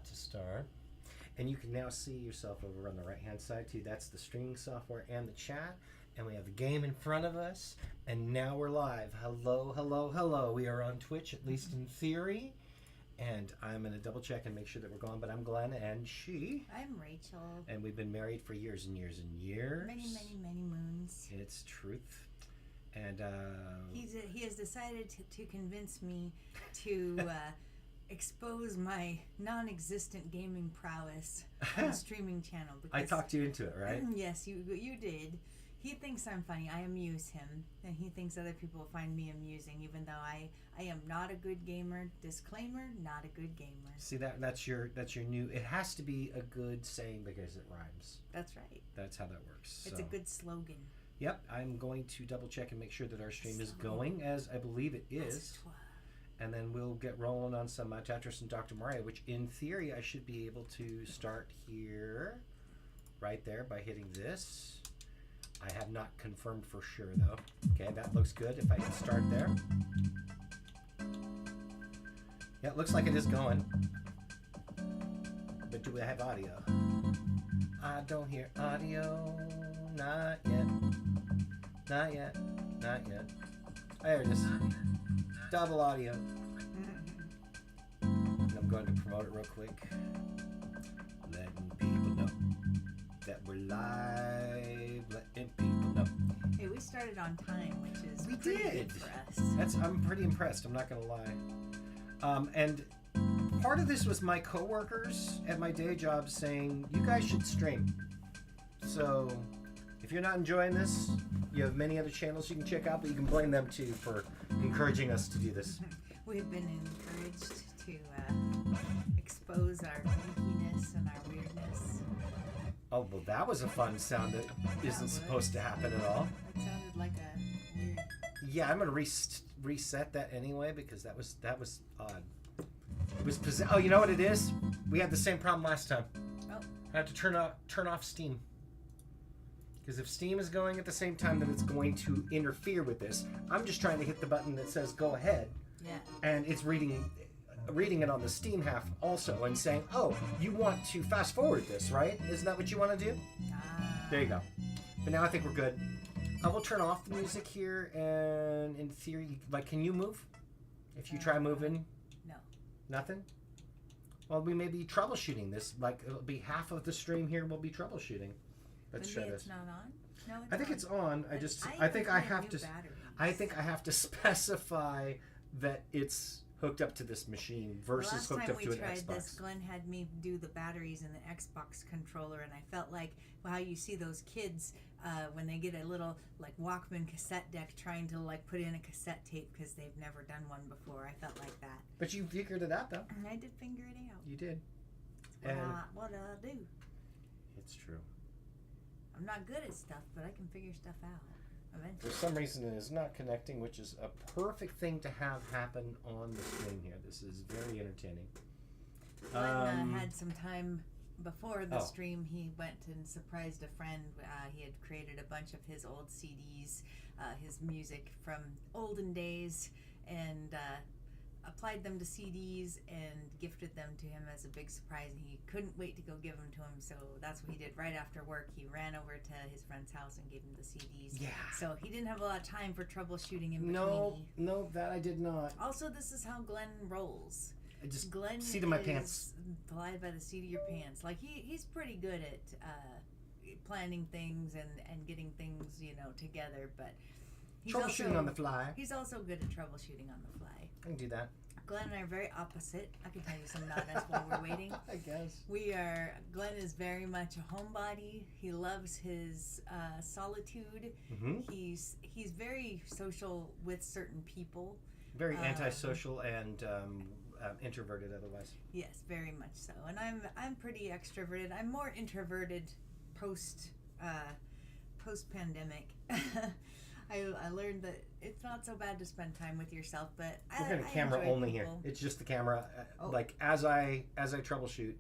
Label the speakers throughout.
Speaker 1: to start. And you can now see yourself over on the right-hand side, too. That's the streaming software and the chat. And we have the game in front of us. And now we're live. Hello, hello, hello. We are on Twitch, at least in theory. And I'm going to double check and make sure that we're going. But I'm Glenn, and she...
Speaker 2: I'm Rachel.
Speaker 1: And we've been married for years and years and years.
Speaker 2: Many, many, many moons.
Speaker 1: It's truth. And
Speaker 2: he has decided to convince me to... expose my non-existent gaming prowess on a streaming channel.
Speaker 1: I talked you into it, right?
Speaker 2: Yes, you did. He thinks I'm funny. I amuse him, and he thinks other people find me amusing, even though I am not a good gamer. Disclaimer: not a good gamer.
Speaker 1: See that's your new. It has to be a good saying because it rhymes.
Speaker 2: That's right.
Speaker 1: That's how that works.
Speaker 2: It's a good slogan.
Speaker 1: Yep, I'm going to double check and make sure that our stream is going as I believe it is. And then we'll get rolling on some Tetris and Dr. Mario, which in theory I should be able to start here, right there, by hitting this. I have not confirmed for sure, though. Okay, that looks good if I can start there. Yeah, it looks like it is going. But do we have audio? I don't hear audio. Not yet. Not yet. Not yet. There it is. Double audio. And I'm going to promote it real quick. Letting people know that we're live. Letting people know.
Speaker 2: Hey, we started on time, which is
Speaker 1: we
Speaker 2: pretty
Speaker 1: did
Speaker 2: good for us.
Speaker 1: I'm pretty impressed. I'm not going to lie. And part of this was my coworkers at my day job saying, "You guys should stream." So if you're not enjoying this, you have many other channels you can check out, but you can blame them too for encouraging us to do this.
Speaker 2: We've been encouraged to expose our geekiness and our weirdness.
Speaker 1: Oh, well, that was a fun sound that isn't supposed to happen at all.
Speaker 2: It sounded like a weird...
Speaker 1: Yeah, I'm going to reset that anyway because that was odd. It was oh, you know what it is? We had the same problem last time.
Speaker 2: Oh.
Speaker 1: I had to turn off Steam. Because if Steam is going at the same time, then it's going to interfere with this. I'm just trying to hit the button that says go ahead.
Speaker 2: Yeah.
Speaker 1: And it's reading it on the Steam half also and saying, oh, you want to fast forward this, right? Isn't that what you want to do? There you go. But now I think we're good. I will turn off the music here, and in theory, can you move? If you try moving?
Speaker 2: No.
Speaker 1: Nothing? Well, we may be troubleshooting this. It'll be half of the stream here will be troubleshooting. Let's try this.
Speaker 2: It's not on? No, it's
Speaker 1: I think
Speaker 2: on.
Speaker 1: it's on. I think I have to specify that it's hooked up to this machine versus hooked up to an Xbox.
Speaker 2: Last time we tried this, Glenn had me do the batteries in the Xbox controller, and I felt like how you see those kids when they get a little Walkman cassette deck trying to put in a cassette tape because they've never done one before. I felt like that.
Speaker 1: But you figured it out, though.
Speaker 2: I did figure it out.
Speaker 1: You did.
Speaker 2: What do I do?
Speaker 1: It's true.
Speaker 2: I'm not good at stuff, but I can figure stuff out eventually.
Speaker 1: For some reason, it is not connecting, which is a perfect thing to have happen on the screen here. This is very entertaining.
Speaker 2: Glenn had some time before the stream. He went and surprised a friend. He had created a bunch of his old CDs, his music from olden days, and applied them to CDs and gifted them to him as a big surprise. And he couldn't wait to go give them to him, so that's what he did right after work. He ran over to his friend's house and gave him the CDs.
Speaker 1: Yeah.
Speaker 2: So he didn't have a lot of time for troubleshooting in between.
Speaker 1: No, that I did not.
Speaker 2: Also, this is how Glenn rolls. Glenn
Speaker 1: seat of my pants.
Speaker 2: Fly by the seat of your pants. He's pretty good at planning things and getting things together, but he's
Speaker 1: troubleshooting on the fly.
Speaker 2: He's also good at troubleshooting on the fly.
Speaker 1: I can do that.
Speaker 2: Glenn and I are very opposite. I can tell you some about us while we're waiting.
Speaker 1: I guess.
Speaker 2: Glenn is very much a homebody. He loves his solitude.
Speaker 1: Mm-hmm.
Speaker 2: He's very social with certain people.
Speaker 1: Very antisocial and introverted otherwise.
Speaker 2: Yes, very much so. And I'm pretty extroverted. I'm more introverted post pandemic. I learned that it's not so bad to spend time with yourself, but
Speaker 1: we're going to camera only here. It's just the camera. As I troubleshoot,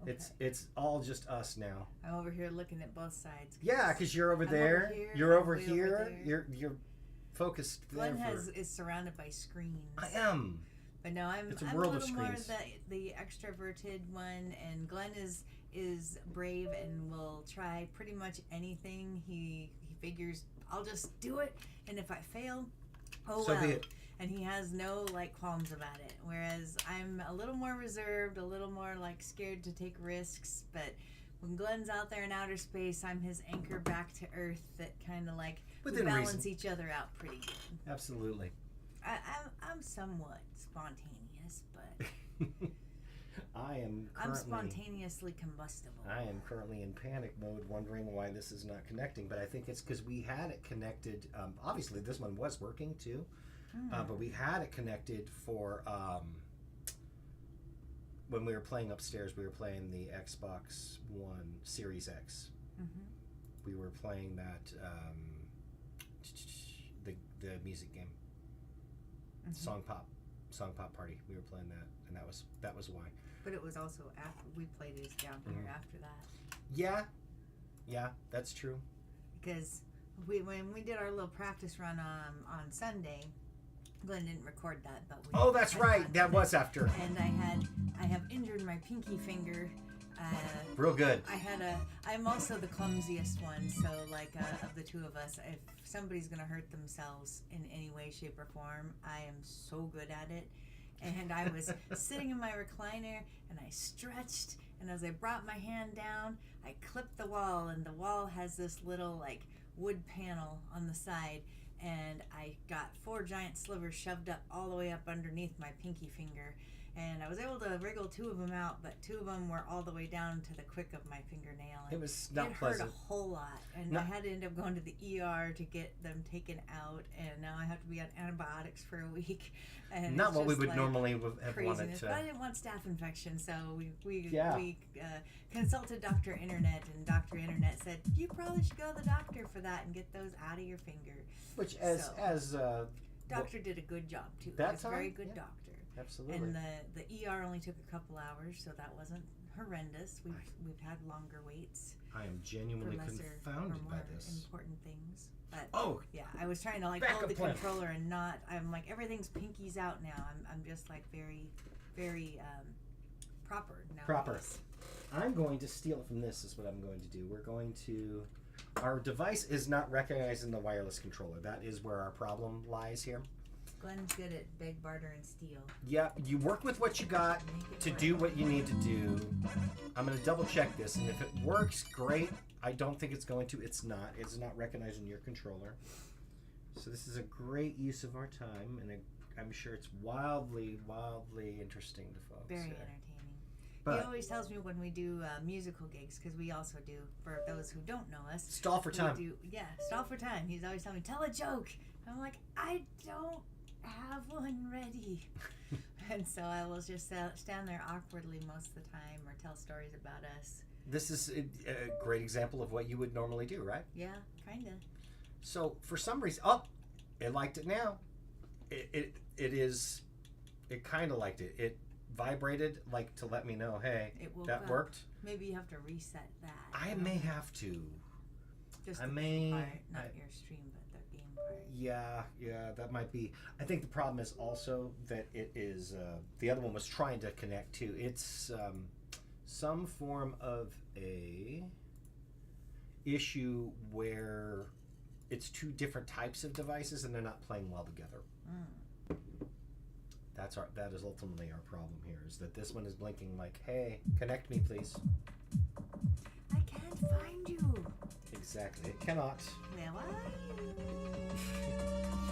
Speaker 1: okay. It's all just us now.
Speaker 2: I'm over here looking at both sides.
Speaker 1: Yeah, because you're over there. You're over here. You're focused.
Speaker 2: Glenn is surrounded by screens.
Speaker 1: I am.
Speaker 2: But no, I'm
Speaker 1: It's a
Speaker 2: I'm
Speaker 1: world
Speaker 2: a
Speaker 1: of
Speaker 2: little more
Speaker 1: screens.
Speaker 2: the extroverted one, and Glenn is brave and will try pretty much anything. He figures I'll just do it, and if I fail, oh
Speaker 1: So
Speaker 2: well.
Speaker 1: be it.
Speaker 2: And he has no like qualms about it. Whereas I'm a little more reserved, a little more like scared to take risks. But when Glenn's out there in outer space, I'm his anchor back to Earth that kind of like
Speaker 1: Within
Speaker 2: we balance
Speaker 1: reason.
Speaker 2: each other out pretty good.
Speaker 1: Absolutely.
Speaker 2: I'm somewhat spontaneous, but
Speaker 1: I'm
Speaker 2: I'm spontaneously combustible.
Speaker 1: I am currently in panic mode, wondering why this is not connecting. But I think it's because we had it connected. Obviously, this one was working too, but we had it connected for when we were playing upstairs. We were playing the Xbox One Series X. We were playing that the music game, Song Pop Party. We were playing that, and that was why.
Speaker 2: But it was also after we played his down here after that.
Speaker 1: Yeah, that's true.
Speaker 2: Because when we did our little practice run on Sunday, Glenn didn't record that, but we.
Speaker 1: Oh, that's right. That was after.
Speaker 2: And I have injured my pinky finger.
Speaker 1: Real good.
Speaker 2: I'm also the clumsiest one, so like of the two of us, if somebody's gonna hurt themselves in any way, shape, or form, I am so good at it. And I was sitting in my recliner, and I stretched, and as I brought my hand down, I clipped the wall, and the wall has this little like wood panel on the side, and I got 4 giant slivers shoved up all the way up underneath my pinky finger. And I was able to wriggle 2 of them out, but 2 of them were all the way down to the quick of my fingernail. And
Speaker 1: it was not
Speaker 2: it
Speaker 1: pleasant.
Speaker 2: Hurt a whole lot, and I had to end up going to the ER to get them taken out. And now I have to be on antibiotics for a week. And
Speaker 1: not
Speaker 2: it's
Speaker 1: what we
Speaker 2: just
Speaker 1: would
Speaker 2: like
Speaker 1: normally have
Speaker 2: craziness.
Speaker 1: wanted to.
Speaker 2: But I didn't want staph infection, so we consulted Dr. Internet, and Dr. Internet said you probably should go to the doctor for that and get those out of your finger.
Speaker 1: Which as
Speaker 2: doctor did a good job too.
Speaker 1: That
Speaker 2: He was a very good
Speaker 1: yeah.
Speaker 2: doctor.
Speaker 1: Absolutely.
Speaker 2: And the ER only took a couple hours, so that wasn't horrendous. We've had longer waits.
Speaker 1: I am genuinely confounded by this.
Speaker 2: Important things. But
Speaker 1: yeah,
Speaker 2: I was trying to like hold the controller and not. I'm like everything's pinkies out now. I'm just like very, very proper now.
Speaker 1: Proper. I'm going to steal it from this. Is what I'm going to do. We're going to. Our device is not recognizing the wireless controller. That is where our problem lies here.
Speaker 2: Glenn's good at beg, barter, and steal.
Speaker 1: Yeah, you work with what you got to do what you need to do. I'm going to double check this, and if it works, great. I don't think it's going to. It's not. It's not recognizing your controller. So this is a great use of our time, and I'm sure it's wildly, wildly interesting to folks.
Speaker 2: Very entertaining. He always tells me when we do musical gigs, because we also do, for those who don't know us.
Speaker 1: Stall for time.
Speaker 2: Stall for time. He's always telling me, tell a joke. I'm like, I don't have one ready. And so I will just stand there awkwardly most of the time or tell stories about us.
Speaker 1: This is a great example of what you would normally do, right?
Speaker 2: Yeah, kind of.
Speaker 1: So for some reason, it liked it now. It kind of liked it. It vibrated like to let me know, hey, that worked.
Speaker 2: Maybe you have to reset that.
Speaker 1: I may have to.
Speaker 2: Just
Speaker 1: I
Speaker 2: the
Speaker 1: may
Speaker 2: part, not your stream, but the game part.
Speaker 1: Yeah, that might be. I think the problem is also that it is the other one was trying to connect to. It's some form of a issue where it's 2 different types of devices and they're not playing well together. That is ultimately our problem here, is that this one is blinking like, hey, connect me please.
Speaker 2: I can't find you.
Speaker 1: Exactly, it cannot.
Speaker 2: Where are you?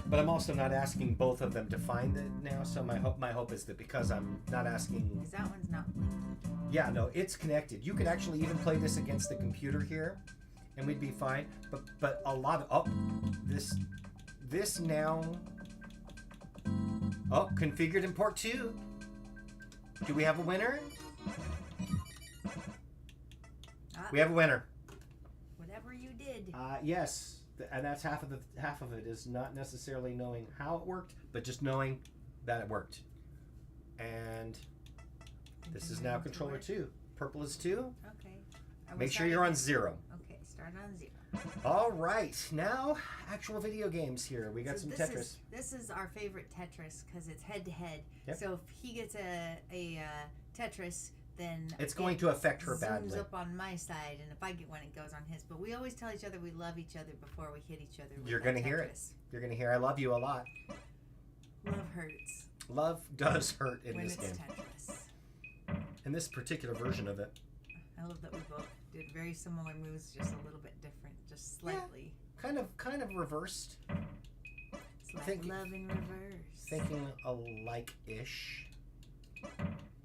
Speaker 1: But I'm also not asking both of them to find it now, so my hope is that because I'm not asking...
Speaker 2: Because that one's not blinking.
Speaker 1: Yeah, no, it's connected. You could actually even play this against the computer here, and we'd be fine. But a lot of... this now... configured in port 2. Do we have a winner? We have a winner.
Speaker 2: Whatever you did.
Speaker 1: Yes, and that's half of it is not necessarily knowing how it worked, but just knowing that it worked. And this is now controller 2. Purple is 2.
Speaker 2: Okay.
Speaker 1: Make sure you're on 0.
Speaker 2: Okay, start on 0.
Speaker 1: All right, now actual video games here. We got some Tetris.
Speaker 2: This is our favorite Tetris because it's head to head.
Speaker 1: Yep.
Speaker 2: So if he gets a Tetris, then
Speaker 1: it's going to affect her badly.
Speaker 2: Zooms up on my side, and if I get one, it goes on his. But we always tell each other we love each other before we hit each other.
Speaker 1: You're going to hear it. You're going to hear I love you a lot.
Speaker 2: Love hurts.
Speaker 1: Love does hurt in
Speaker 2: when
Speaker 1: this
Speaker 2: it's
Speaker 1: game.
Speaker 2: Tetris.
Speaker 1: In this particular version of it.
Speaker 2: I love that we both did very similar moves, just a little bit different, just slightly.
Speaker 1: Yeah, kind of reversed.
Speaker 2: It's like love in reverse.
Speaker 1: Thinking alike-ish.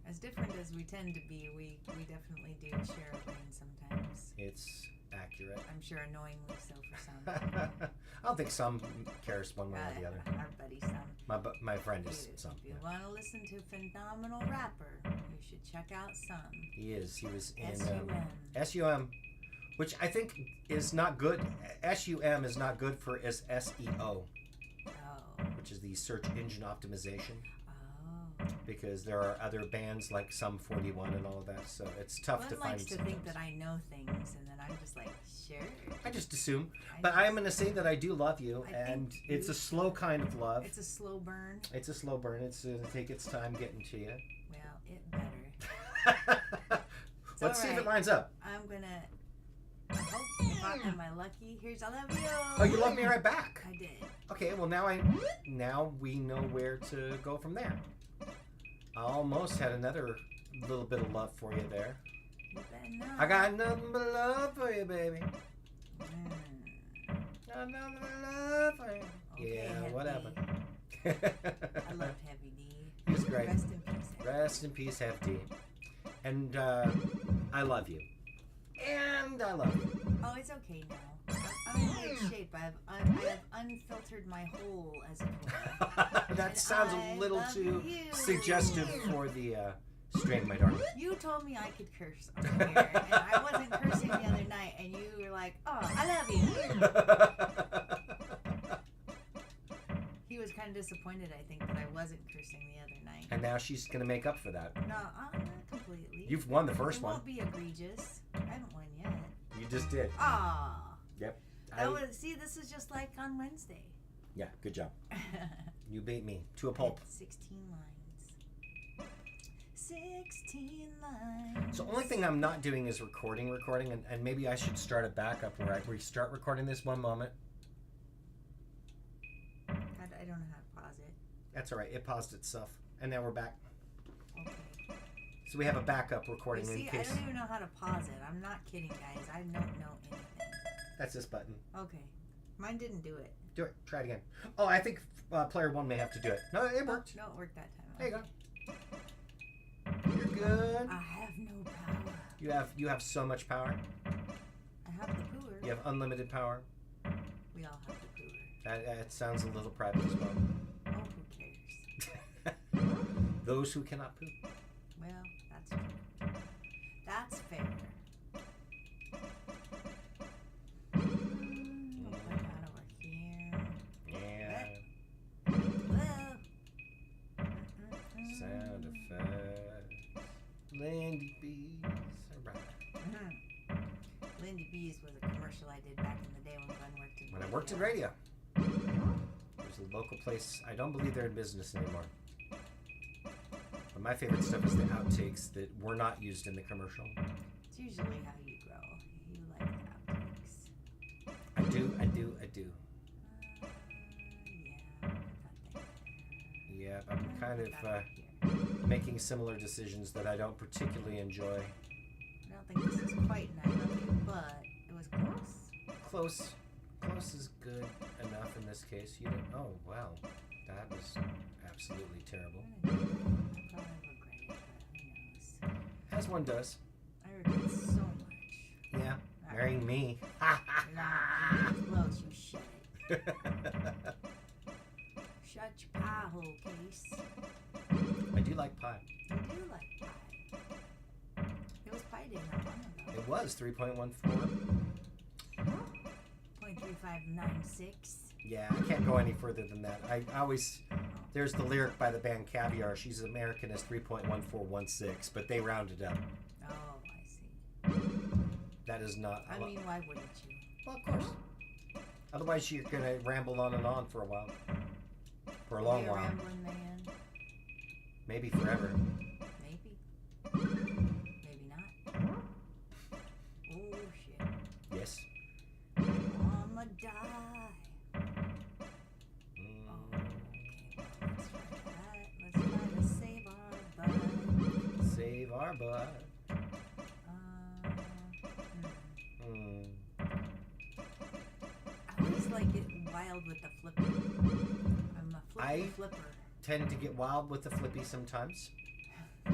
Speaker 2: As different as we tend to be, we definitely do share a brain sometimes.
Speaker 1: It's accurate.
Speaker 2: I'm sure annoyingly so for some.
Speaker 1: I don't think some cares one way or the other.
Speaker 2: Our buddy Some.
Speaker 1: My friend is Some.
Speaker 2: If you want to listen to a phenomenal rapper, you should check out Some.
Speaker 1: He is. He was in
Speaker 2: SUM.
Speaker 1: Which I think is not good. SUM is not good for as SEO.
Speaker 2: Oh.
Speaker 1: Which is the search engine optimization.
Speaker 2: Oh.
Speaker 1: Because there are other bands like Sum 41 and all of that, so it's tough to find.
Speaker 2: One likes to think that I know things, and then I'm just like, sure.
Speaker 1: I just assume. But I am going to say that I do love you, and it's a slow kind of love.
Speaker 2: It's a slow burn.
Speaker 1: It's a slow burn. It's going to take its time getting to you.
Speaker 2: Well, it better.
Speaker 1: Let's see if it lines up.
Speaker 2: I'm going to... I hope. Am I lucky? Here's I love you.
Speaker 1: Oh, you love me right back.
Speaker 2: I did.
Speaker 1: Okay, well now we know where to go from there. I almost had another little bit of love for you there.
Speaker 2: You better not.
Speaker 1: I got nothing but love for you, baby. Got nothing but love for you.
Speaker 2: Okay,
Speaker 1: yeah, what happened?
Speaker 2: I loved Heavy D.
Speaker 1: He was great.
Speaker 2: Rest in peace.
Speaker 1: Rest in peace, Hefty. And I love you. And I love you.
Speaker 2: Oh, it's okay now. I'm in great shape. I've unfiltered my hole, as it were.
Speaker 1: That sounds a little too
Speaker 2: you.
Speaker 1: suggestive for the stream, my darling.
Speaker 2: You told me I could curse on here, and I wasn't cursing the other night, and you were like, "Oh, I love you." He was kind of disappointed, I think, that I wasn't cursing the other night.
Speaker 1: And now she's gonna make up for that.
Speaker 2: No, not completely.
Speaker 1: You've won the first
Speaker 2: it
Speaker 1: one.
Speaker 2: Won't be egregious. I haven't won yet.
Speaker 1: You just did.
Speaker 2: Ah.
Speaker 1: Yep.
Speaker 2: See, this is just like on Wednesday.
Speaker 1: Yeah, good job. You beat me to a pulp.
Speaker 2: 16 lines. 16 lines.
Speaker 1: So the only thing I'm not doing is recording, and maybe I should start a backup where I restart recording this one moment.
Speaker 2: I don't know how to pause it.
Speaker 1: That's all right. It paused itself, and now we're back.
Speaker 2: Okay.
Speaker 1: So we have a backup recording in case.
Speaker 2: I don't even know how to pause it. I'm not kidding, guys. I don't know anything.
Speaker 1: That's this button.
Speaker 2: Okay. Mine didn't do it.
Speaker 1: Do it. Try it again. Oh, I think player one may have to do it. No, it worked.
Speaker 2: No, it worked that time.
Speaker 1: There you go. You're good.
Speaker 2: I have no power.
Speaker 1: You have so much power.
Speaker 2: I have the pooer.
Speaker 1: You have unlimited power.
Speaker 2: We all have the pooer.
Speaker 1: That sounds a little private as well.
Speaker 2: Oh, who cares?
Speaker 1: Those who cannot poop.
Speaker 2: Well, that's true. That's fair. We'll put that over here.
Speaker 1: Yeah.
Speaker 2: Well.
Speaker 1: Sound effects. Lindy Bees. Alright.
Speaker 2: Lindy Bees was a commercial I did back in the day when Glenn worked in radio.
Speaker 1: When I worked in radio. There's a local place. I don't believe they're in business anymore. But my favorite stuff is the outtakes that were not used in the commercial.
Speaker 2: It's usually how you grow. You like the outtakes.
Speaker 1: I do.
Speaker 2: Yeah,
Speaker 1: Yeah, I'm kind of making similar decisions that I don't particularly enjoy.
Speaker 2: I don't think this is quite an I love you, but it was close.
Speaker 1: Close is good enough in this case. You didn't. Oh wow, that was absolutely terrible.
Speaker 2: I probably regret it, but who knows?
Speaker 1: As one does.
Speaker 2: I regret so much.
Speaker 1: Yeah, marrying me.
Speaker 2: Close, you shut it. Shut your pie hole, Case.
Speaker 1: I do like pie.
Speaker 2: I do like pie. It was pie day not long ago.
Speaker 1: It was 3.14.
Speaker 2: 0.3596.
Speaker 1: Yeah, I can't go any further than that. I always, there's the lyric by the band Caviar. She's American as 3.1416, but they rounded up.
Speaker 2: Oh, I see.
Speaker 1: That is not.
Speaker 2: I mean, why wouldn't you?
Speaker 1: Well, of course. Otherwise, you're going to ramble on and on for a while. For a long while.
Speaker 2: Rambling man.
Speaker 1: Maybe forever.
Speaker 2: Maybe. Maybe not. Oh, shit.
Speaker 1: Yes.
Speaker 2: I'ma die. Oh, okay. Let's try that. Let's try to save our butt.
Speaker 1: Save our butt.
Speaker 2: I always like it wild with the flipper. I'm a flipper.
Speaker 1: Tend to get wild with the flippy sometimes.
Speaker 2: You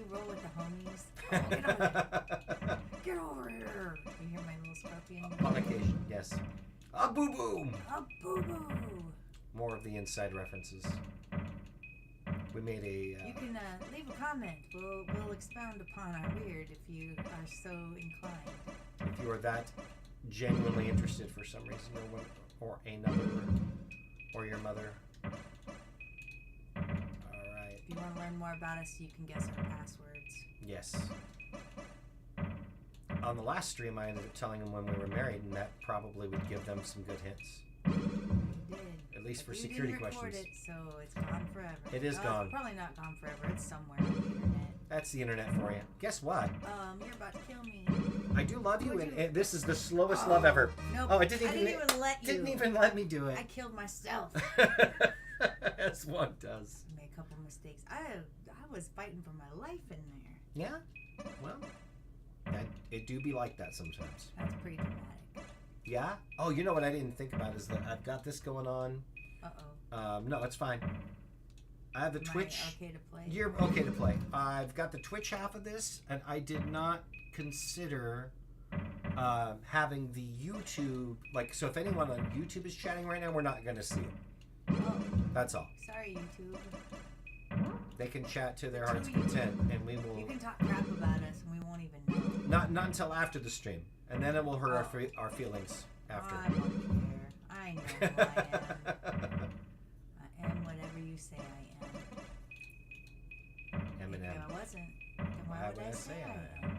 Speaker 2: roll with the homies. Oh, get over here. Get over here. You hear my little scorpion?
Speaker 1: On occasion, yes. A boo boo.
Speaker 2: A boo boo.
Speaker 1: More of the inside references. We made a.
Speaker 2: You can leave a comment. We'll expound upon our weird if you are so inclined.
Speaker 1: If you are that genuinely interested for some reason, or another, or your mother. All right.
Speaker 2: If you want to learn more about us, you can guess our passwords.
Speaker 1: Yes. On the last stream, I ended up telling them when we were married, and that probably would give them some good hints.
Speaker 2: You did.
Speaker 1: At least for
Speaker 2: You
Speaker 1: security
Speaker 2: didn't record
Speaker 1: questions.
Speaker 2: it, so it's gone forever.
Speaker 1: It is gone.
Speaker 2: Probably not gone forever. It's somewhere on the internet.
Speaker 1: That's the internet for you. Guess what?
Speaker 2: You're about to kill me.
Speaker 1: I do love you, and this is the slowest love ever.
Speaker 2: Nope.
Speaker 1: Oh, it didn't even
Speaker 2: let you.
Speaker 1: Didn't even let me do it.
Speaker 2: I killed myself.
Speaker 1: As one does.
Speaker 2: I made a couple mistakes. I was fighting for my life in there.
Speaker 1: Yeah. Well, it do be like that sometimes.
Speaker 2: That's pretty dramatic.
Speaker 1: Yeah. Oh, you know what I didn't think about is that I've got this going on.
Speaker 2: Uh-oh.
Speaker 1: No, it's fine. I have the Twitch.
Speaker 2: Okay to play?
Speaker 1: You're okay to play. I've got the Twitch half of this, and I did not consider having the YouTube. Like, so if anyone on YouTube is chatting right now, we're not going to see it.
Speaker 2: Oh.
Speaker 1: That's all.
Speaker 2: Sorry, YouTube.
Speaker 1: They can chat to their heart's content, and we will.
Speaker 2: You can talk crap about us, and we won't even know.
Speaker 1: Not until after the stream, and then it will hurt our feelings after.
Speaker 2: I won't care. I know who I am. I am whatever you say I am.
Speaker 1: Eminem.
Speaker 2: If I wasn't, then why would I say I am?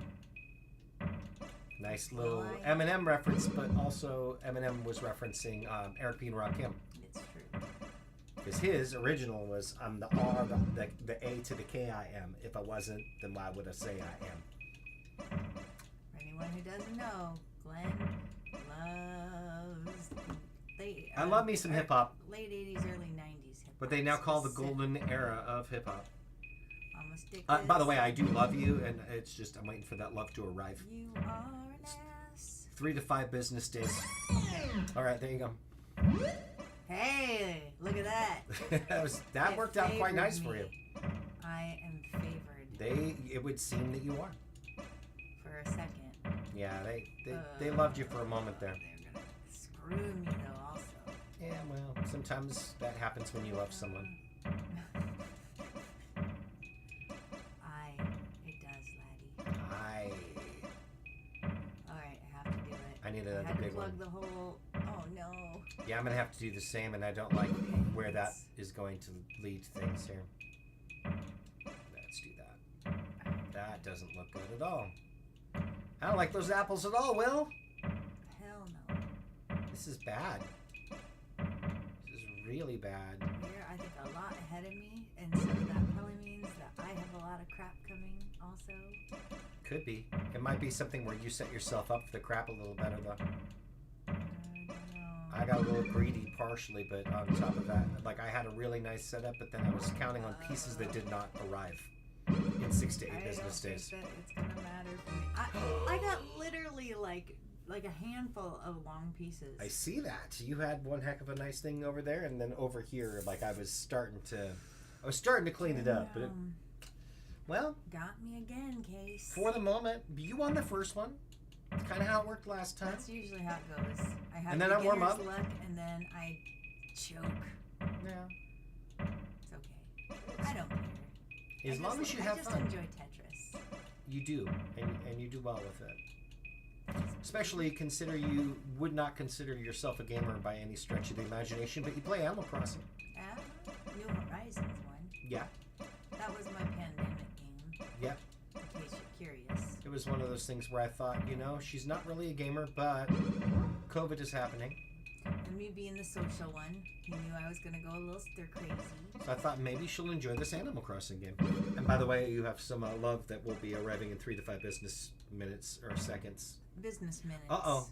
Speaker 1: Nice little Eminem reference, but also Eminem was referencing Eric B. and Rakim.
Speaker 2: It's true.
Speaker 1: Because his original was I'm the R, the A to the K I am. If I wasn't, then why would I say I am?
Speaker 2: For anyone who doesn't know, Glenn loves.
Speaker 1: I love me some hip hop.
Speaker 2: Late 80s, early 90s hip hop.
Speaker 1: What they now call the golden era of hip hop.
Speaker 2: Almost
Speaker 1: by the way, I do love you, and it's just I'm waiting for that love to arrive.
Speaker 2: You are an ass.
Speaker 1: 3 to 5 business days. All right, there you go.
Speaker 2: Hey, look at that.
Speaker 1: that worked out quite nice for you.
Speaker 2: I am favored.
Speaker 1: It would seem that you are.
Speaker 2: For a second.
Speaker 1: Yeah, they loved you for a moment there.
Speaker 2: They're gonna screw me though, also.
Speaker 1: Yeah, well, sometimes that happens when you love someone.
Speaker 2: It does, laddie. Alright, I have to do it.
Speaker 1: I need another big one.
Speaker 2: Plug the whole. Oh no.
Speaker 1: Yeah, I'm gonna have to do the same, and I don't like where that is going to lead things here. Let's do that. That doesn't look good at all. I don't like those apples at all, Will.
Speaker 2: Hell no.
Speaker 1: This is bad. This is really bad.
Speaker 2: You're, I think, a lot ahead of me, and so that probably means that I have a lot of crap coming also.
Speaker 1: Could be. It might be something where you set yourself up for the crap a little better, though.
Speaker 2: I don't know.
Speaker 1: I got a little greedy partially, but on top of that, like I had a really nice setup, but then I was counting on pieces that did not arrive in 6 to 8 business days.
Speaker 2: I don't think that it's gonna matter for me. I got literally like a handful of long pieces.
Speaker 1: I see that. You had one heck of a nice thing over there, and then over here, like I was starting to clean it up, but well,
Speaker 2: got me again, Case.
Speaker 1: For the moment, you won the first one. It's kind of how it worked last time.
Speaker 2: That's usually how it goes. I have
Speaker 1: and then I warm up,
Speaker 2: luck, and then I choke.
Speaker 1: Yeah,
Speaker 2: it's okay. I don't care.
Speaker 1: As long as you have fun.
Speaker 2: I just enjoy Tetris.
Speaker 1: You do, and you do well with it. Especially consider you would not consider yourself a gamer by any stretch of the imagination, but you play Animal Crossing.
Speaker 2: New Horizons one.
Speaker 1: Yeah.
Speaker 2: That was my pandemic game.
Speaker 1: Yeah.
Speaker 2: In case you're curious.
Speaker 1: It was one of those things where I thought, she's not really a gamer, but COVID is happening.
Speaker 2: And me being the social one, he knew I was going to go a little stir crazy.
Speaker 1: So I thought maybe she'll enjoy this Animal Crossing game. And by the way, you have some love that will be arriving in 3 to 5 business minutes or seconds.
Speaker 2: Business minutes.
Speaker 1: Uh-oh.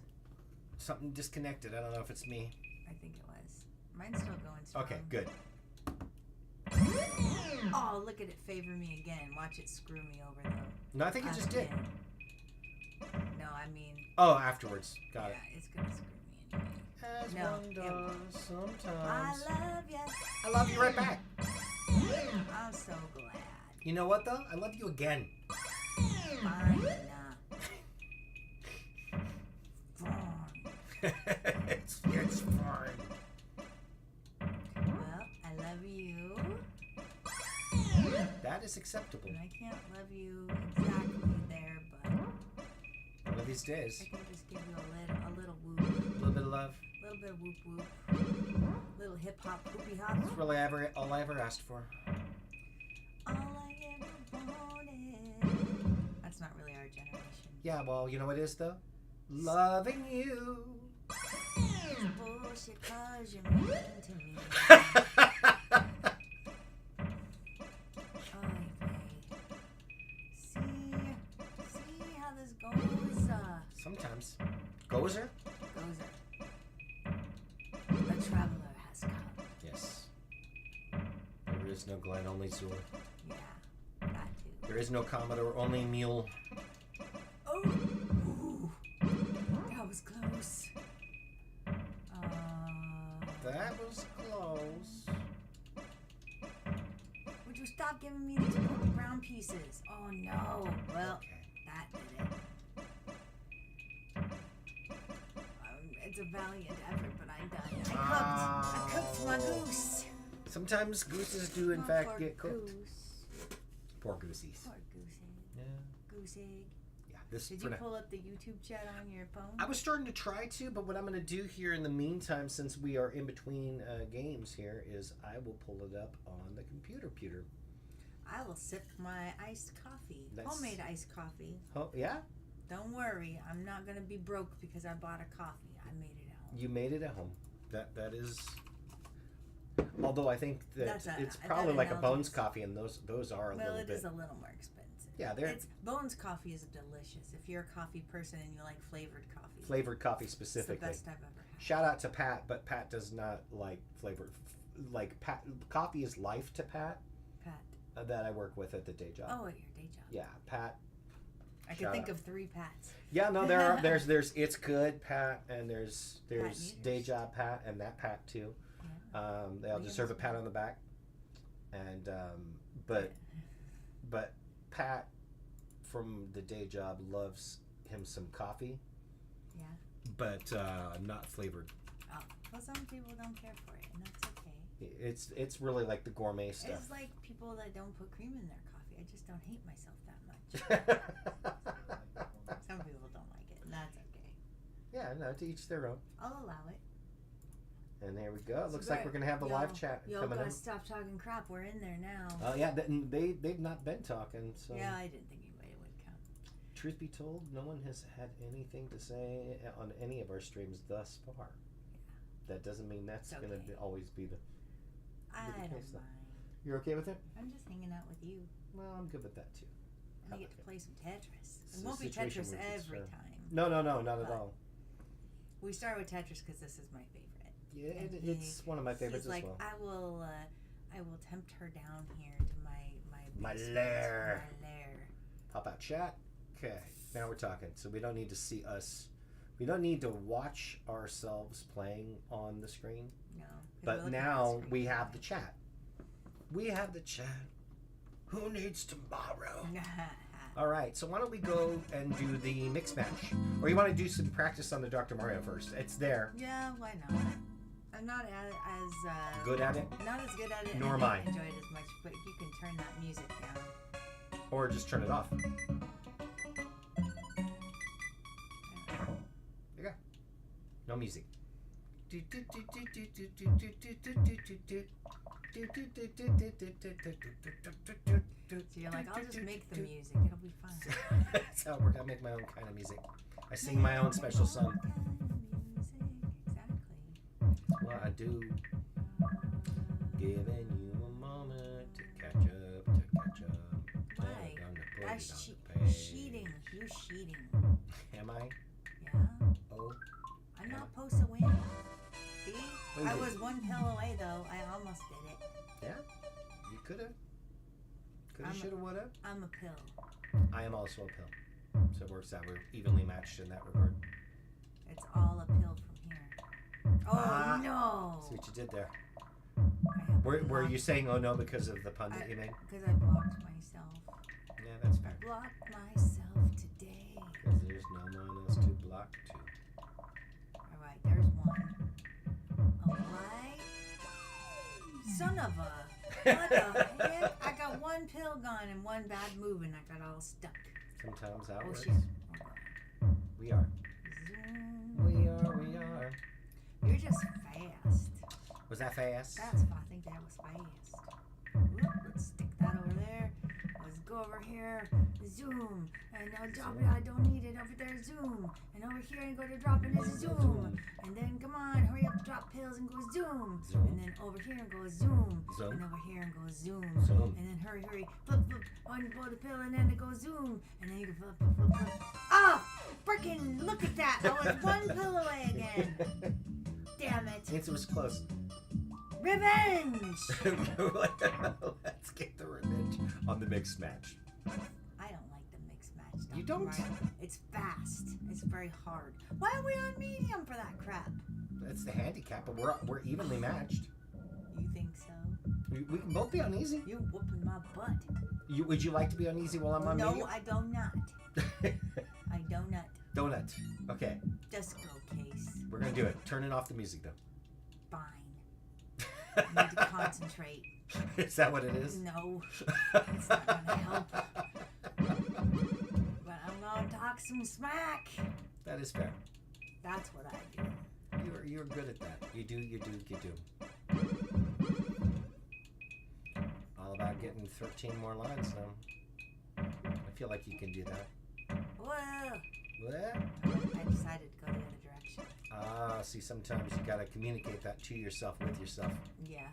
Speaker 1: Something disconnected. I don't know if it's me.
Speaker 2: I think it was. Mine's still going strong.
Speaker 1: Okay, good.
Speaker 2: Oh, look at it favor me again. Watch it screw me over, though.
Speaker 1: No, I think it just did.
Speaker 2: No, I mean...
Speaker 1: Oh, afterwards. Got it.
Speaker 2: Yeah, it's going to screw me anyway.
Speaker 1: As one does sometimes.
Speaker 2: I love you.
Speaker 1: I love you right back.
Speaker 2: I'm so glad.
Speaker 1: You know what, though? I love you again.
Speaker 2: Fine.
Speaker 1: It's fine.
Speaker 2: Well, I love you.
Speaker 1: That is acceptable.
Speaker 2: And I can't love you exactly there, but
Speaker 1: one of these days.
Speaker 2: I can just give you a little whoop.
Speaker 1: A little bit of love.
Speaker 2: A little bit of whoop whoop. Little hip hop whoopie hop.
Speaker 1: That's really all I ever asked for.
Speaker 2: All I ever wanted. That's not really our generation.
Speaker 1: Yeah, well, you know what it is, though? Loving you.
Speaker 2: It's bullshit 'cause you're mean to me. See how this goes?
Speaker 1: Sometimes. Gozer?
Speaker 2: The traveler has come.
Speaker 1: Yes. There is no Glen, only Zool.
Speaker 2: Yeah, that too.
Speaker 1: There is no Commodore, only Mule.
Speaker 2: Oh! Ooh. That was close.
Speaker 1: That was close.
Speaker 2: Would you stop giving me these brown pieces? Oh no. Well,
Speaker 1: okay.
Speaker 2: That did it. It's a valiant effort, but I'm done. I cooked my goose.
Speaker 1: Sometimes gooses do, in fact, get cooked.
Speaker 2: Goose.
Speaker 1: Poor goosies.
Speaker 2: Poor goose egg.
Speaker 1: Yeah.
Speaker 2: Goose egg.
Speaker 1: Yeah. This.
Speaker 2: Did you pull up the YouTube chat on your phone?
Speaker 1: I was starting to try to, but what I'm going to do here in the meantime, since we are in between games here, is I will pull it up on the computer.
Speaker 2: I will sip my iced coffee. Homemade iced coffee.
Speaker 1: Oh, yeah?
Speaker 2: Don't worry. I'm not going to be broke because I bought a coffee. I made it at home.
Speaker 1: You made it at home. That is... Although I think that it's probably like a Bones coffee, and those are a little bit...
Speaker 2: Well, it is a little more expensive.
Speaker 1: Yeah,
Speaker 2: Bones coffee is delicious. If you're a coffee person and you like flavored coffee.
Speaker 1: Flavored coffee specifically.
Speaker 2: It's the best I've ever had.
Speaker 1: Shout out to Pat, but Pat does not like flavored... Pat, coffee is life to Pat. That I work with at the day job.
Speaker 2: Oh, at your day job.
Speaker 1: Yeah, Pat.
Speaker 2: I can think of 3 Pats.
Speaker 1: Yeah, no, there's It's Good Pat, and there's day job Pat, and that Pat too. Yeah. They all deserve a pat on the back. And but Pat from the day job loves him some coffee.
Speaker 2: Yeah.
Speaker 1: But not flavored.
Speaker 2: Oh, well, some people don't care for it, and that's okay.
Speaker 1: It's really like the gourmet stuff.
Speaker 2: It's like people that don't put cream in their coffee. I just don't hate myself that much. Some people don't like it, and that's okay.
Speaker 1: Yeah, no, to each their own.
Speaker 2: I'll allow it.
Speaker 1: And there we go. It looks like we're going to have the live chat coming in.
Speaker 2: Gotta stop talking crap. We're in there now.
Speaker 1: Oh, yeah, they've not been talking, so...
Speaker 2: Yeah, I didn't think anybody would come.
Speaker 1: Truth be told, no one has had anything to say on any of our streams thus far. Yeah. That doesn't mean that's going to always be the...
Speaker 2: I don't mind.
Speaker 1: You're okay with it?
Speaker 2: I'm just hanging out with you.
Speaker 1: Well, I'm good with that too.
Speaker 2: And I get to play some Tetris. It won't be Tetris every time.
Speaker 1: No, not at all.
Speaker 2: We start with Tetris because this is my favorite.
Speaker 1: Yeah, it's one of my favorites as well.
Speaker 2: I will tempt her down here to my
Speaker 1: lair.
Speaker 2: My lair.
Speaker 1: Pop out chat. Okay, now we're talking. So we don't need to see us. We don't need to watch ourselves playing on the screen.
Speaker 2: No.
Speaker 1: But now we have the chat. We have the chat. Who needs tomorrow? All right, so why don't we go and do the mix match? Or you want to do some practice on the Dr. Mario first? It's there.
Speaker 2: Yeah, why not? I'm not as
Speaker 1: good at it.
Speaker 2: Not as good at it.
Speaker 1: Nor am I.
Speaker 2: Enjoy it as much, but you can turn that music down.
Speaker 1: Or just turn it off. There you go. No music. So
Speaker 2: you're like, I'll just make the music. It'll be fine.
Speaker 1: how it works. I make my own kind of music. I sing my own special song.
Speaker 2: Exactly.
Speaker 1: That's what I do. Giving you a moment to catch up.
Speaker 2: Why? That's cheating. You're cheating.
Speaker 1: Am I?
Speaker 2: Yeah.
Speaker 1: Oh.
Speaker 2: I'm not supposed to win. See?
Speaker 1: Wait,
Speaker 2: I was one pill away, though. I almost did it.
Speaker 1: Yeah? You could have. Could have, should have, would have.
Speaker 2: I'm a pill.
Speaker 1: I am also a pill. So it works out. We're evenly matched in that regard.
Speaker 2: It's all a pill from here. Oh, no.
Speaker 1: See what you did there. Were you saying oh no because of the pun that you made?
Speaker 2: Because I blocked myself.
Speaker 1: Yeah, that's fair.
Speaker 2: I blocked myself today.
Speaker 1: Because there's no one else to block to.
Speaker 2: Alright, there's one. Alright. Son of a... What the heck? I got one pill gone and one bad move and I got all stuck.
Speaker 1: Sometimes that works.
Speaker 2: Shit.
Speaker 1: We are.
Speaker 2: Zoom.
Speaker 1: We are.
Speaker 2: You're just fast.
Speaker 1: Was that fast?
Speaker 2: I think that was fast. Whoop, let's stick that over there. Let's go over here. Zoom. And now drop it. I don't need it. Over there, zoom. And over here and go to drop it is a zoom. And then come on, hurry up, drop pills and go zoom. And then over here and go zoom. And over here and go zoom. And then hurry, flip, on blow the pill and then it goes zoom. And then you can flip. Ah! Frickin' look at that. I was one pill away again. Damn it.
Speaker 1: It was close.
Speaker 2: Revenge!
Speaker 1: Let's get the revenge on the mixed match.
Speaker 2: I don't like the mixed match.
Speaker 1: You don't?
Speaker 2: It's fast. It's very hard. Why are we on medium for that crap?
Speaker 1: That's the handicap, but we're evenly matched.
Speaker 2: You think so?
Speaker 1: We can both be on easy.
Speaker 2: You whooping my butt.
Speaker 1: Would you like to be on easy while I'm on medium?
Speaker 2: No, I do not. I do not.
Speaker 1: Donut. Okay.
Speaker 2: Just go, Case.
Speaker 1: We're gonna do it. Turning off the music though.
Speaker 2: Fine. I need to concentrate.
Speaker 1: Is that what it is?
Speaker 2: No. It's not gonna help. But I'm gonna talk some smack.
Speaker 1: That is fair.
Speaker 2: That's what I do.
Speaker 1: You're good at that. You do. All about getting 13 more lines now. I feel like you can do that.
Speaker 2: Well,
Speaker 1: What?
Speaker 2: I decided to go the other direction.
Speaker 1: See, sometimes you gotta communicate that to yourself, with yourself.
Speaker 2: Yeah.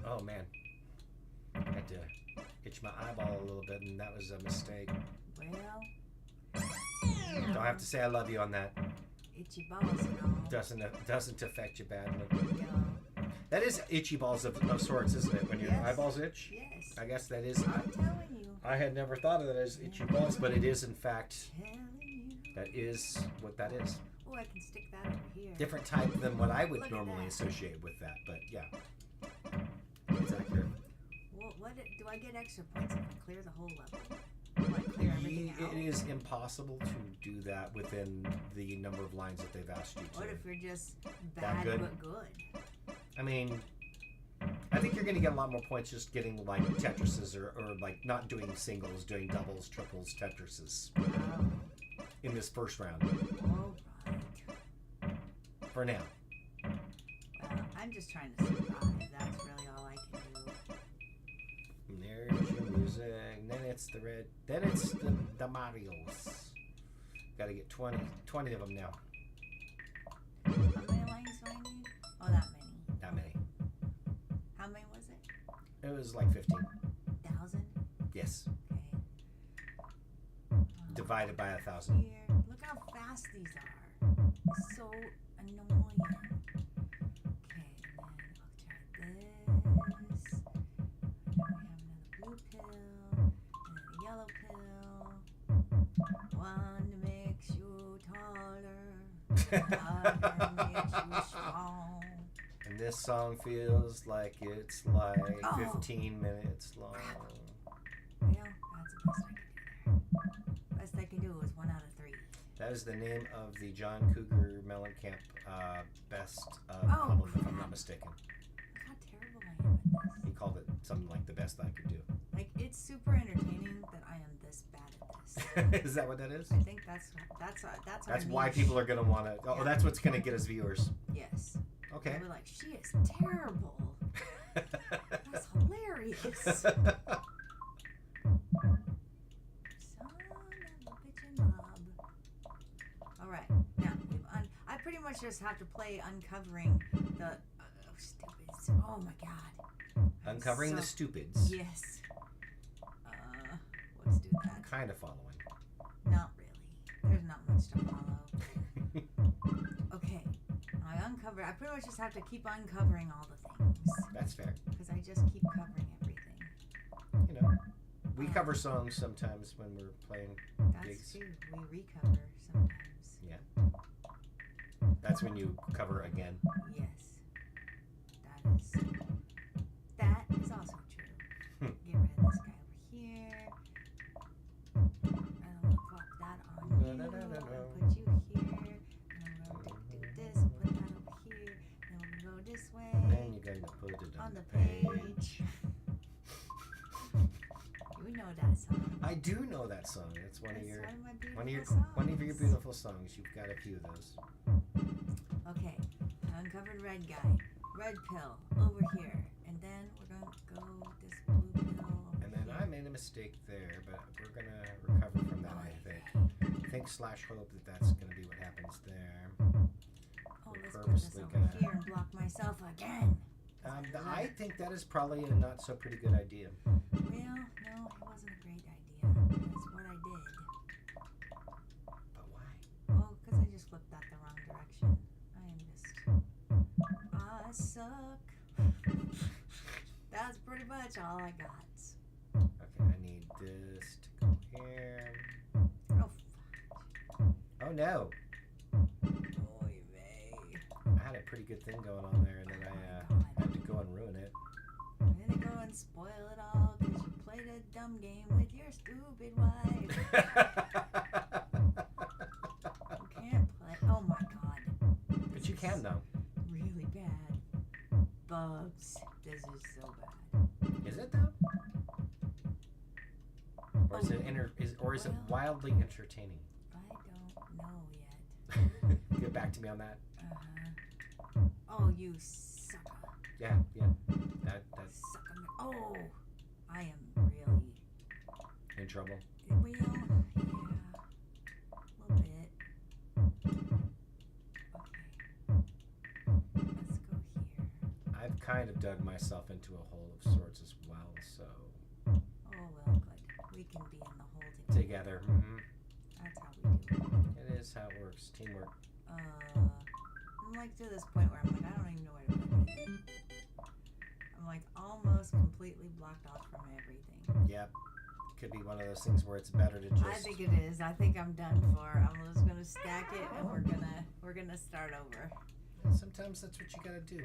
Speaker 1: Oh, man. I had to itch my eyeball a little bit, and that was a mistake.
Speaker 2: Well.
Speaker 1: Don't have to say I love you on that.
Speaker 2: Itchy balls and all.
Speaker 1: Doesn't affect you badly.
Speaker 2: No.
Speaker 1: That is itchy balls of sorts, isn't it? When your eyeballs itch?
Speaker 2: Yes.
Speaker 1: I guess that is.
Speaker 2: I'm telling you.
Speaker 1: I had never thought of that as itchy balls, but it is in fact.
Speaker 2: Telling you.
Speaker 1: That is what that is.
Speaker 2: Oh, I can stick that over here.
Speaker 1: Different type than what I would
Speaker 2: Look
Speaker 1: normally associate with that, but yeah. It's accurate.
Speaker 2: Well, do I get extra points if I clear the whole level? Do I clear everything out?
Speaker 1: It is impossible to do that within the number of lines that they've asked you to.
Speaker 2: What if you're just bad but good?
Speaker 1: I mean, I think you're going to get a lot more points just getting like Tetrises or like not doing singles, doing doubles, triples, Tetrises in this first round.
Speaker 2: All right.
Speaker 1: For now.
Speaker 2: Well, I'm just trying to survive. That's really all I can do.
Speaker 1: And there's your music. Then it's the red. Then it's the Marios. Got to get 20 of them now.
Speaker 2: How many lines do I need? Oh, that many.
Speaker 1: That many.
Speaker 2: How many was it?
Speaker 1: It was like 15,000. Yes.
Speaker 2: Okay.
Speaker 1: Divided by 1,000.
Speaker 2: Here. Look how fast these are. It's so annoying. Okay, then I'll try this. Now we have another blue pill, and then a yellow pill. One makes you taller, other makes you strong.
Speaker 1: And this song feels like it's like 15 minutes long.
Speaker 2: Well, that's the best I can do there. Best I can do is 1 out of 3.
Speaker 1: That is the name of the John Cougar Mellencamp best album, if I'm not mistaken.
Speaker 2: Look how terrible I am at this.
Speaker 1: He called it something like the best I could do.
Speaker 2: Like, it's super entertaining that I am this bad at this.
Speaker 1: Is that what that is?
Speaker 2: I think that's
Speaker 1: why people are gonna want to. Oh, that's what's gonna get us viewers.
Speaker 2: Yes.
Speaker 1: Okay.
Speaker 2: We're like, she is terrible. That's hilarious. much just have to play uncovering the stupids. Oh my god.
Speaker 1: Uncovering the stupids.
Speaker 2: Yes. Let's do that.
Speaker 1: Kind of following.
Speaker 2: Not really. There's not much to follow. Okay. I pretty much just have to keep uncovering all the things.
Speaker 1: That's fair.
Speaker 2: Because I just keep covering everything.
Speaker 1: You know, we cover songs sometimes when we're playing gigs.
Speaker 2: That's true. We recover sometimes.
Speaker 1: Yeah. That's when you cover again.
Speaker 2: Yes. That is also true. Get rid of this guy over here. And I'm gonna plop that on you. And put you here. And I'm gonna do this and put that over here. And we're gonna go this way.
Speaker 1: And you're going to put it on the page.
Speaker 2: You know that song.
Speaker 1: I do know that song. It's one of your
Speaker 2: songs.
Speaker 1: beautiful songs. You've got a few of those.
Speaker 2: Okay. Uncovered red guy. Red pill over here. And then we're going to go with this blue pill over
Speaker 1: And then
Speaker 2: here.
Speaker 1: I made a mistake there, but we're going to recover from that, I think. Think/hope that that's going to be what happens there.
Speaker 2: Oh, let's put this over here and block myself again.
Speaker 1: I think that is probably a not so pretty good idea.
Speaker 2: Well, no, it wasn't a great idea. That's what I did.
Speaker 1: But why?
Speaker 2: Oh, because I just flipped that the wrong direction. I suck. That's pretty much all I got.
Speaker 1: Okay, I need this to go here.
Speaker 2: Oh,
Speaker 1: Oh no!
Speaker 2: oy vey.
Speaker 1: I had a pretty good thing going on there, and then I had to go and ruin it.
Speaker 2: I'm gonna go and spoil it all because you played a dumb game with your stupid wife. You can't play. Oh my god.
Speaker 1: But you can though.
Speaker 2: Really bad. Bugs. This is so bad.
Speaker 1: Is it though? Or is it wildly entertaining?
Speaker 2: I don't know yet.
Speaker 1: Get back to me on that.
Speaker 2: Oh, you sucker.
Speaker 1: Yeah. That's
Speaker 2: Sucker. Oh, I am really
Speaker 1: in trouble.
Speaker 2: well, yeah, a little bit. Okay, let's go here.
Speaker 1: I've kind of dug myself into a hole of sorts as well, so
Speaker 2: Oh well, good. We can be in the hole
Speaker 1: together. Mm-hmm.
Speaker 2: That's how we do it.
Speaker 1: It is how it works. Teamwork.
Speaker 2: I'm like to this point where I'm like, I don't even know where to put anything. I'm like almost completely blocked off from everything.
Speaker 1: Yep. Could be one of those things where it's better to just.
Speaker 2: I think it is. I think I'm done for. I'm just gonna stack it and we're gonna start over.
Speaker 1: Sometimes that's what you gotta do.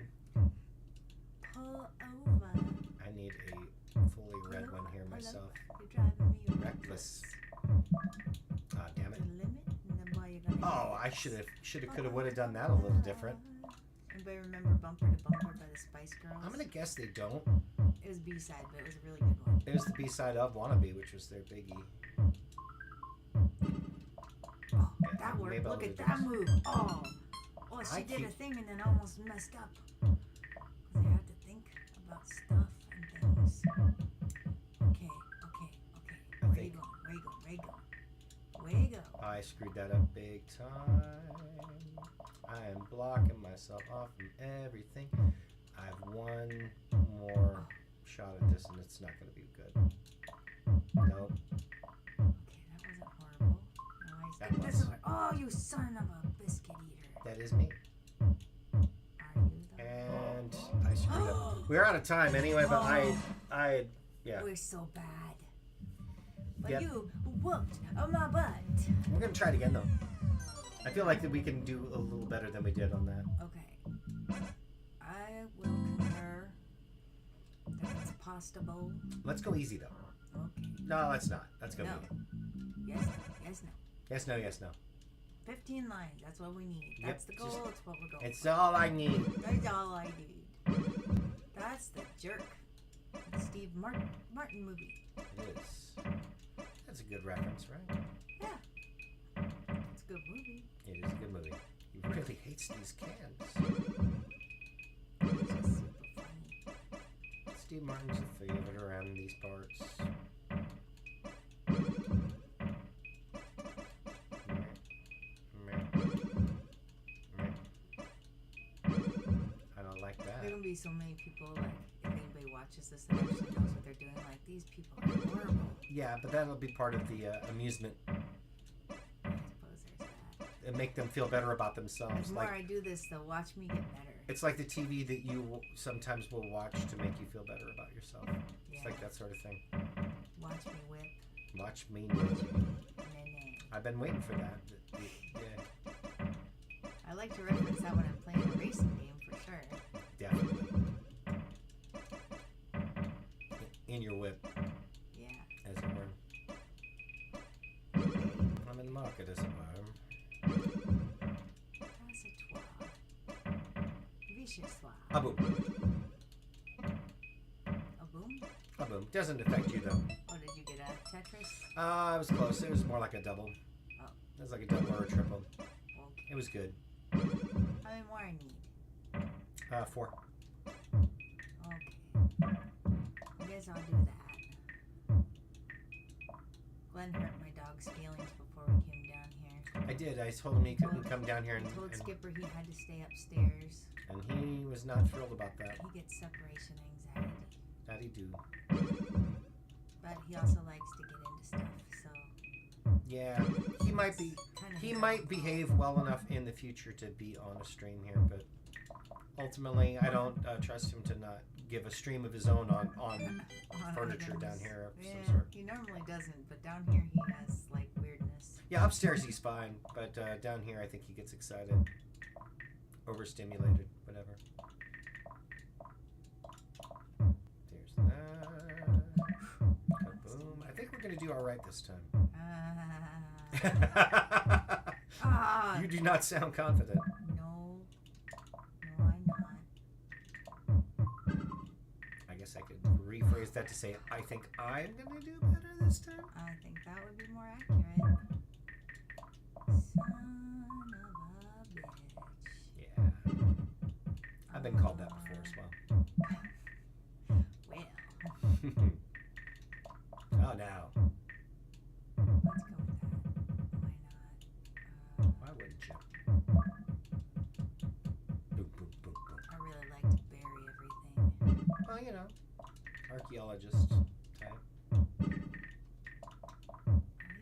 Speaker 2: Pull over.
Speaker 1: I need a fully red one here myself.
Speaker 2: You're driving me
Speaker 1: Reckless. Ah, damn it.
Speaker 2: The limit, and then while you're gonna.
Speaker 1: Oh, I should have, would have done that a little different.
Speaker 2: Anybody remember Bumper to Bumper by the Spice Girls?
Speaker 1: I'm gonna guess they don't.
Speaker 2: It was B-side, but it was a really good one.
Speaker 1: It was the B-side of Wannabe, which was their biggie.
Speaker 2: Oh, that worked.
Speaker 1: Maybe I'll
Speaker 2: Look
Speaker 1: do
Speaker 2: at that
Speaker 1: this.
Speaker 2: move. Oh, she did a thing and then almost messed up. Because I had to think about stuff and things. Okay. Where you go?
Speaker 1: I screwed that up big time. I am blocking myself off from everything. I have one more shot at this, and it's not going to be good. Nope.
Speaker 2: Okay, that wasn't horrible.
Speaker 1: That
Speaker 2: This
Speaker 1: was.
Speaker 2: is oh, you son of a biscuit eater.
Speaker 1: That is me.
Speaker 2: Are you though?
Speaker 1: And I screwed up. We're out of time anyway, but yeah.
Speaker 2: We're so bad. But
Speaker 1: Yep.
Speaker 2: you whooped my butt.
Speaker 1: We're going to try it again, though. I feel like that we can do a little better than we did on that.
Speaker 2: Okay. I will concur that it's possible.
Speaker 1: Let's go easy, though.
Speaker 2: Okay.
Speaker 1: No, let's not. Let's go
Speaker 2: No.
Speaker 1: medium.
Speaker 2: Yes, no.
Speaker 1: Yes, no.
Speaker 2: 15 lines. That's what we need.
Speaker 1: Yep,
Speaker 2: That's the goal.
Speaker 1: just-
Speaker 2: It's what we're going
Speaker 1: It's all I need.
Speaker 2: for. That's all I need. That's the jerk. The Steve Martin movie.
Speaker 1: It is. That's a good reference, right?
Speaker 2: Yeah. It's a good movie.
Speaker 1: It is a good movie. He really hates these cans.
Speaker 2: It's just super funny.
Speaker 1: Steve Martin's a favorite around these parts.
Speaker 2: gonna be so many people, like, if anybody watches this that actually knows what they're doing, like, these people are horrible.
Speaker 1: Yeah, but that'll be part of the amusement.
Speaker 2: I suppose there's that.
Speaker 1: And make them feel better about themselves.
Speaker 2: The more I do this, though, watch me get better.
Speaker 1: It's like the TV that you sometimes will watch to make you feel better about yourself.
Speaker 2: Yeah.
Speaker 1: It's like that sort of thing.
Speaker 2: Watch me whip.
Speaker 1: Watch me.
Speaker 2: Nay.
Speaker 1: I've been waiting for that. Yeah.
Speaker 2: I like to reference that when I'm playing a racing game, for sure.
Speaker 1: Definitely. In your whip.
Speaker 2: Yeah.
Speaker 1: As it were. I'm in the market, as it were. A boom.
Speaker 2: A boom?
Speaker 1: A boom. Doesn't affect you, though.
Speaker 2: Oh, did you get a Tetris?
Speaker 1: I was close. It was more like a double.
Speaker 2: Oh.
Speaker 1: It was like a double or a triple.
Speaker 2: Okay.
Speaker 1: It was good.
Speaker 2: How many more I need?
Speaker 1: 4.
Speaker 2: Okay. I guess I'll do that. Glenn hurt my dog's feelings before we came down here.
Speaker 1: I did. I told him he couldn't come down here
Speaker 2: I
Speaker 1: and
Speaker 2: told Skipper he had to stay upstairs.
Speaker 1: and he was not thrilled about that.
Speaker 2: He gets separation anxiety.
Speaker 1: How'd he do?
Speaker 2: But he also likes to get into stuff, so
Speaker 1: Yeah, he might be. He might behave well enough in the future to be on a stream here, but ultimately, I don't trust him to not give a stream of his own on furniture down here of some sort.
Speaker 2: He normally doesn't, but down here he has like weirdness.
Speaker 1: Yeah, upstairs he's fine, but down here I think he gets excited, overstimulated, whatever. There's that. Kaboom. I think we're gonna do all right this time. You do not sound confident.
Speaker 2: No, I'm not.
Speaker 1: I guess I could rephrase that to say, I think I'm gonna do better this time.
Speaker 2: I think that would be more accurate. Son of a bitch.
Speaker 1: Yeah. I've been called that before as well.
Speaker 2: Well,
Speaker 1: Oh, now.
Speaker 2: let's go with that. Why not?
Speaker 1: Why wouldn't you? Boop, boop, boop, boop.
Speaker 2: I really like to bury everything.
Speaker 1: Well, you know, archaeologist type.
Speaker 2: At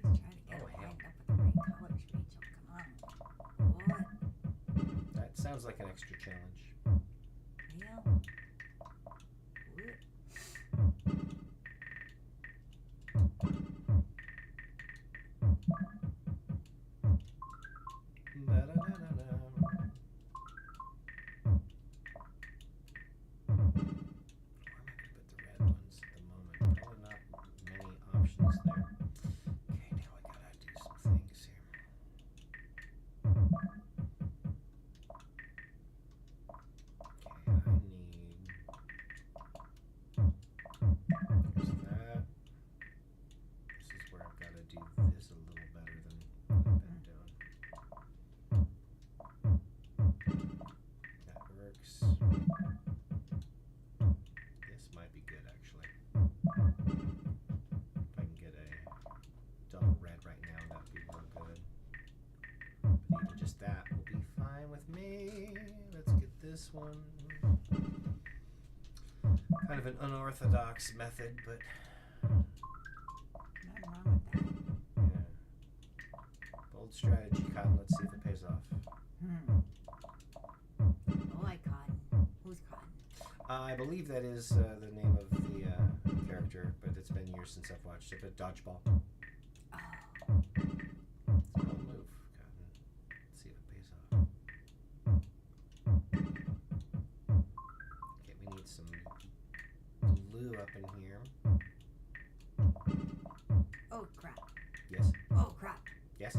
Speaker 2: least try to get
Speaker 1: Oh,
Speaker 2: it
Speaker 1: hell.
Speaker 2: lined up with the right colors, Rachel. Come on. What?
Speaker 1: That sounds like an extra challenge.
Speaker 2: Real? What?
Speaker 1: Ba-da-da-da-da. Where am I going to put the red ones at the moment? Probably not many options there. Okay, now I gotta do some things here. Okay, I need. There's that. This is where I've got to do this a little better than I've been doing. That works. This might be good, actually. If I can get a double red right now, that'd be real good. But even just that will be fine with me. Let's get this one. Kind of an unorthodox method, but
Speaker 2: Nothing wrong with that.
Speaker 1: yeah. Bold strategy, Cotton. Let's see if it pays off.
Speaker 2: Oh, I Cotton. Who's Cotton?
Speaker 1: I believe that is the name of the character, but it's been years since I've watched it. But Dodgeball.
Speaker 2: Oh.
Speaker 1: It's a bold move, Cotton. Let's see if it pays off. Okay, we need some blue up in here.
Speaker 2: Oh, crap.
Speaker 1: Yes.
Speaker 2: Oh, crap.
Speaker 1: Yes.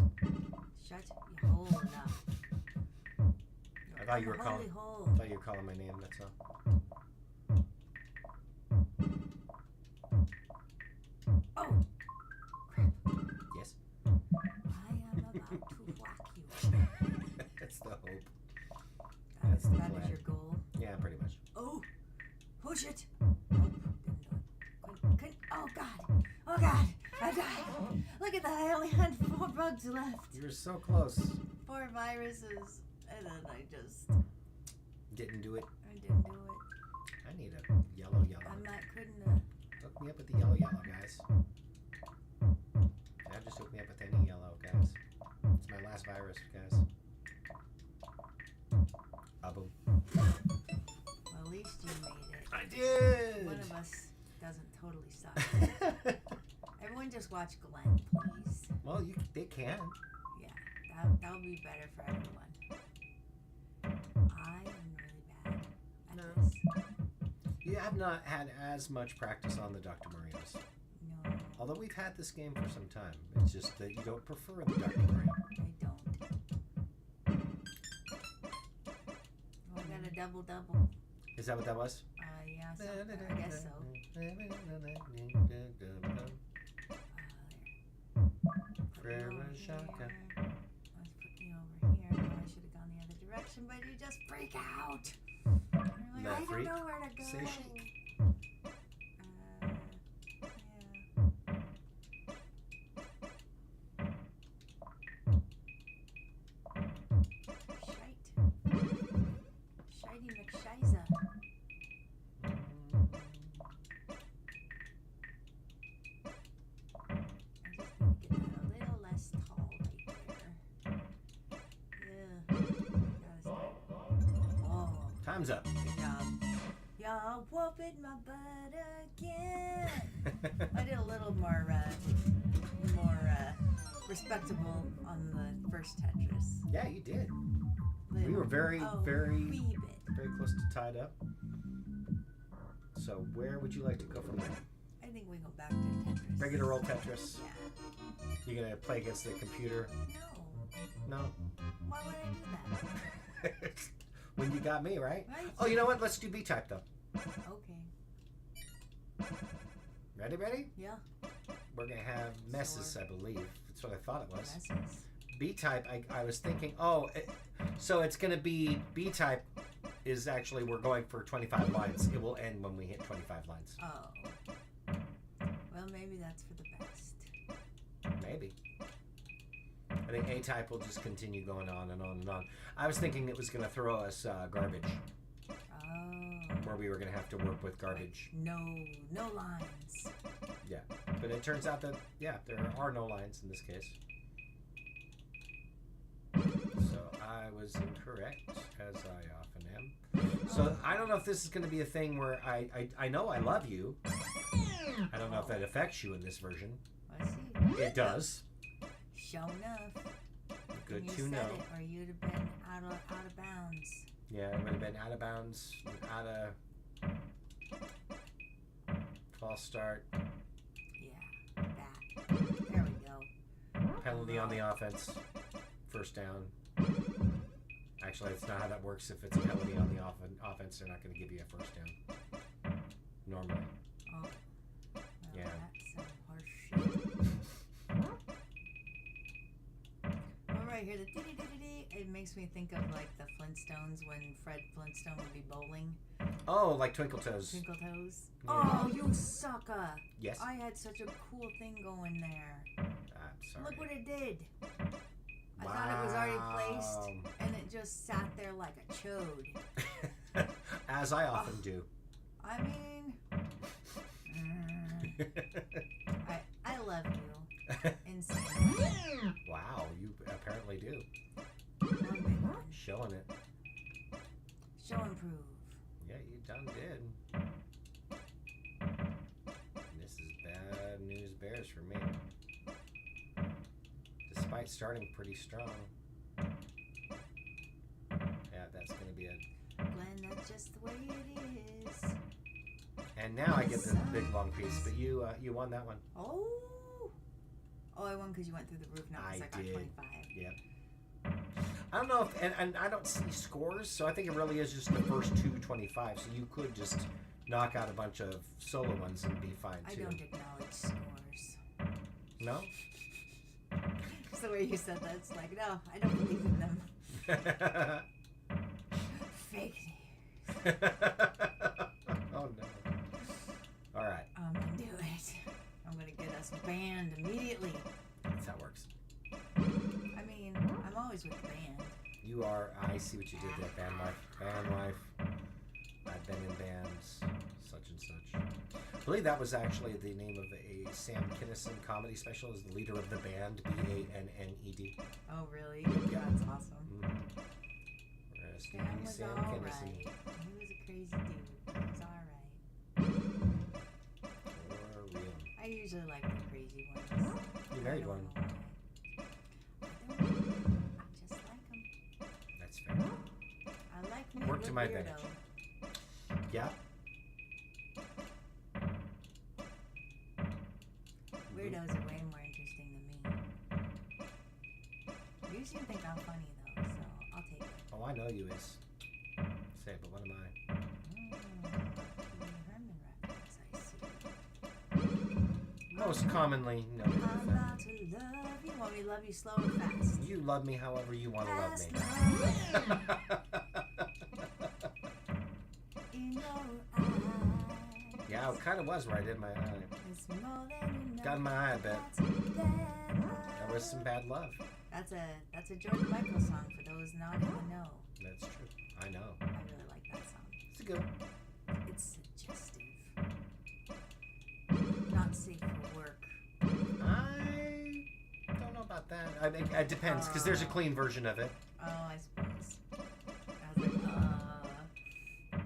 Speaker 2: Shut your hole up.
Speaker 1: I thought you were
Speaker 2: Holy
Speaker 1: calling.
Speaker 2: hole.
Speaker 1: I thought you were calling my name. That's all.
Speaker 2: Oh, crap.
Speaker 1: Yes.
Speaker 2: I am about to whack you.
Speaker 1: That's the hope.
Speaker 2: That
Speaker 1: That's
Speaker 2: is
Speaker 1: the
Speaker 2: that
Speaker 1: plan.
Speaker 2: is your goal.
Speaker 1: Yeah, pretty much.
Speaker 2: Oh, push it. Nope, didn't do it. Oh, God. Oh, God. I died. Look at that. I only had 4 bugs left.
Speaker 1: You were so close.
Speaker 2: 4 viruses. And then I
Speaker 1: Didn't do it.
Speaker 2: didn't do it.
Speaker 1: I need a yellow.
Speaker 2: I'm not couldn't.
Speaker 1: Hook me up with the yellow, guys. Now just hook me up with any yellow, guys. It's my last virus, guys. Boom.
Speaker 2: Well, at least you made it.
Speaker 1: I did!
Speaker 2: One of us doesn't totally suck. Everyone just watch Glenn, please.
Speaker 1: Well, they can.
Speaker 2: Yeah, that would be better for everyone. I am really bad at this.
Speaker 1: You have not had as much practice on the Dr. Marios.
Speaker 2: No.
Speaker 1: Although we've had this game for some time. It's just that you don't prefer the Dr. Mario.
Speaker 2: I don't. Oh, I got a double.
Speaker 1: Is that what that was?
Speaker 2: Yeah, I guess so.
Speaker 1: Forever shotgun.
Speaker 2: Let's put you over here. Oh, I should have gone the other direction, but you just freak out. You're like, I don't know where to go.
Speaker 1: Say shake.
Speaker 2: Shitey McShiza.
Speaker 1: Time's up.
Speaker 2: Good job. Y'all whooping my butt again. I did a little more respectable on the first Tetris.
Speaker 1: Yeah, you did.
Speaker 2: Little,
Speaker 1: We were very
Speaker 2: wee
Speaker 1: close to tied up. So where would you like to go from there?
Speaker 2: I think we go back to Tetris.
Speaker 1: Regular old Tetris?
Speaker 2: Yeah.
Speaker 1: You're going to play against the computer?
Speaker 2: No.
Speaker 1: No?
Speaker 2: Why would I do that?
Speaker 1: When you got me, right?
Speaker 2: Right.
Speaker 1: Oh, you know what? Let's do B-type, though.
Speaker 2: Okay.
Speaker 1: Ready?
Speaker 2: Yeah.
Speaker 1: We're going to have messes, I believe. That's what I thought it was.
Speaker 2: Messes.
Speaker 1: B-type, I was thinking, so it's going to be B-type is actually, we're going for 25 lines. It will end when we hit 25 lines.
Speaker 2: Oh. Well, maybe that's for the best.
Speaker 1: Maybe. I think A-type will just continue going on and on and on. I was thinking it was going to throw us garbage.
Speaker 2: Oh.
Speaker 1: Where we were going to have to work with garbage.
Speaker 2: No lines.
Speaker 1: Yeah. But it turns out that, yeah, there are no lines in this case. So I was incorrect, as I often am. So I don't know if this is going to be a thing where I know I love you. I don't know if that affects you in this version.
Speaker 2: I see.
Speaker 1: It does.
Speaker 2: Sure enough.
Speaker 1: Good
Speaker 2: you
Speaker 1: to
Speaker 2: said
Speaker 1: know.
Speaker 2: It, or you'd have been out of bounds.
Speaker 1: Yeah, it would have been out of bounds, out of false start.
Speaker 2: Yeah, that. There we go.
Speaker 1: Penalty on the offense. First down. Actually, that's not how that works. If it's a penalty on the offense, they're not going to give you a first down. Normally.
Speaker 2: Oh. Well,
Speaker 1: Yeah.
Speaker 2: That's some horse shit. Well, right here, the dee-dee-dee-dee-dee, it makes me think of like the Flintstones when Fred Flintstone would be bowling.
Speaker 1: Oh, like Twinkle Toes.
Speaker 2: Twinkle Toes.
Speaker 1: Yeah.
Speaker 2: Oh, you sucker!
Speaker 1: Yes.
Speaker 2: I had such a cool thing going there.
Speaker 1: I'm sorry.
Speaker 2: Look what it did. I
Speaker 1: Wow.
Speaker 2: thought it was already placed, and it just sat there like a chode.
Speaker 1: As I often do.
Speaker 2: I mean, I love you. Insane.
Speaker 1: Wow, you apparently do.
Speaker 2: One big one.
Speaker 1: Showing it.
Speaker 2: Show and prove.
Speaker 1: Yeah, you done did. This is bad news bears for me. Despite starting pretty strong. Yeah, that's going to be it.
Speaker 2: Glenn, that's just the way it is.
Speaker 1: And now I get the big long piece, but you won that one.
Speaker 2: Oh, I won because you went through the roof. Not because I got
Speaker 1: did.
Speaker 2: 25.
Speaker 1: Yep. I don't know if, and I don't see scores, so I think it really is just the first 225. So you could just knock out a bunch of solo ones and be fine
Speaker 2: I
Speaker 1: too.
Speaker 2: don't acknowledge scores.
Speaker 1: No?
Speaker 2: It's the way you said that. It's like, no, I don't believe in them. Fake news.
Speaker 1: Oh no. All right.
Speaker 2: I'm gonna do it. I'm gonna get us banned immediately.
Speaker 1: That's how it works.
Speaker 2: I mean, I'm always with the band.
Speaker 1: You are. I see what you did there, band wife. Band wife. I I've been in bands, such and such. I believe that was actually the name of a Sam Kinison comedy special, as the leader of the band, Banned.
Speaker 2: Oh, really?
Speaker 1: Yeah.
Speaker 2: That's awesome.
Speaker 1: Rest in
Speaker 2: Sam
Speaker 1: peace,
Speaker 2: was
Speaker 1: Sam
Speaker 2: alright.
Speaker 1: Kinison.
Speaker 2: He was a crazy dude. He was alright.
Speaker 1: For real.
Speaker 2: I usually like the crazy ones.
Speaker 1: You married
Speaker 2: I don't
Speaker 1: one.
Speaker 2: know why. I just like them.
Speaker 1: That's fair.
Speaker 2: I like me
Speaker 1: Work
Speaker 2: a
Speaker 1: to
Speaker 2: good
Speaker 1: my
Speaker 2: weirdo.
Speaker 1: advantage. Yeah.
Speaker 2: Weirdos are way more interesting than me. You seem to think I'm funny though, so I'll take it.
Speaker 1: Oh, I know you is. Say, but what am I?
Speaker 2: Herman reference, I see.
Speaker 1: Most commonly noted
Speaker 2: I'm
Speaker 1: with
Speaker 2: about to love you. Want me to love you slow or fast?
Speaker 1: You love me however you want to love
Speaker 2: Fast
Speaker 1: me.
Speaker 2: love in your eyes.
Speaker 1: Yeah, it kind of was right in my eye.
Speaker 2: It's more than enough.
Speaker 1: Got in my eye, I bet.
Speaker 2: That's bad love.
Speaker 1: That was some bad love.
Speaker 2: That's a George Michael song for those not in the know.
Speaker 1: That's true. I know.
Speaker 2: I really like that song.
Speaker 1: It's a good one.
Speaker 2: It's suggestive. Not safe for work.
Speaker 1: I don't know about that. I mean, it depends, because there's a clean version of it.
Speaker 2: Oh, I suppose. I was like,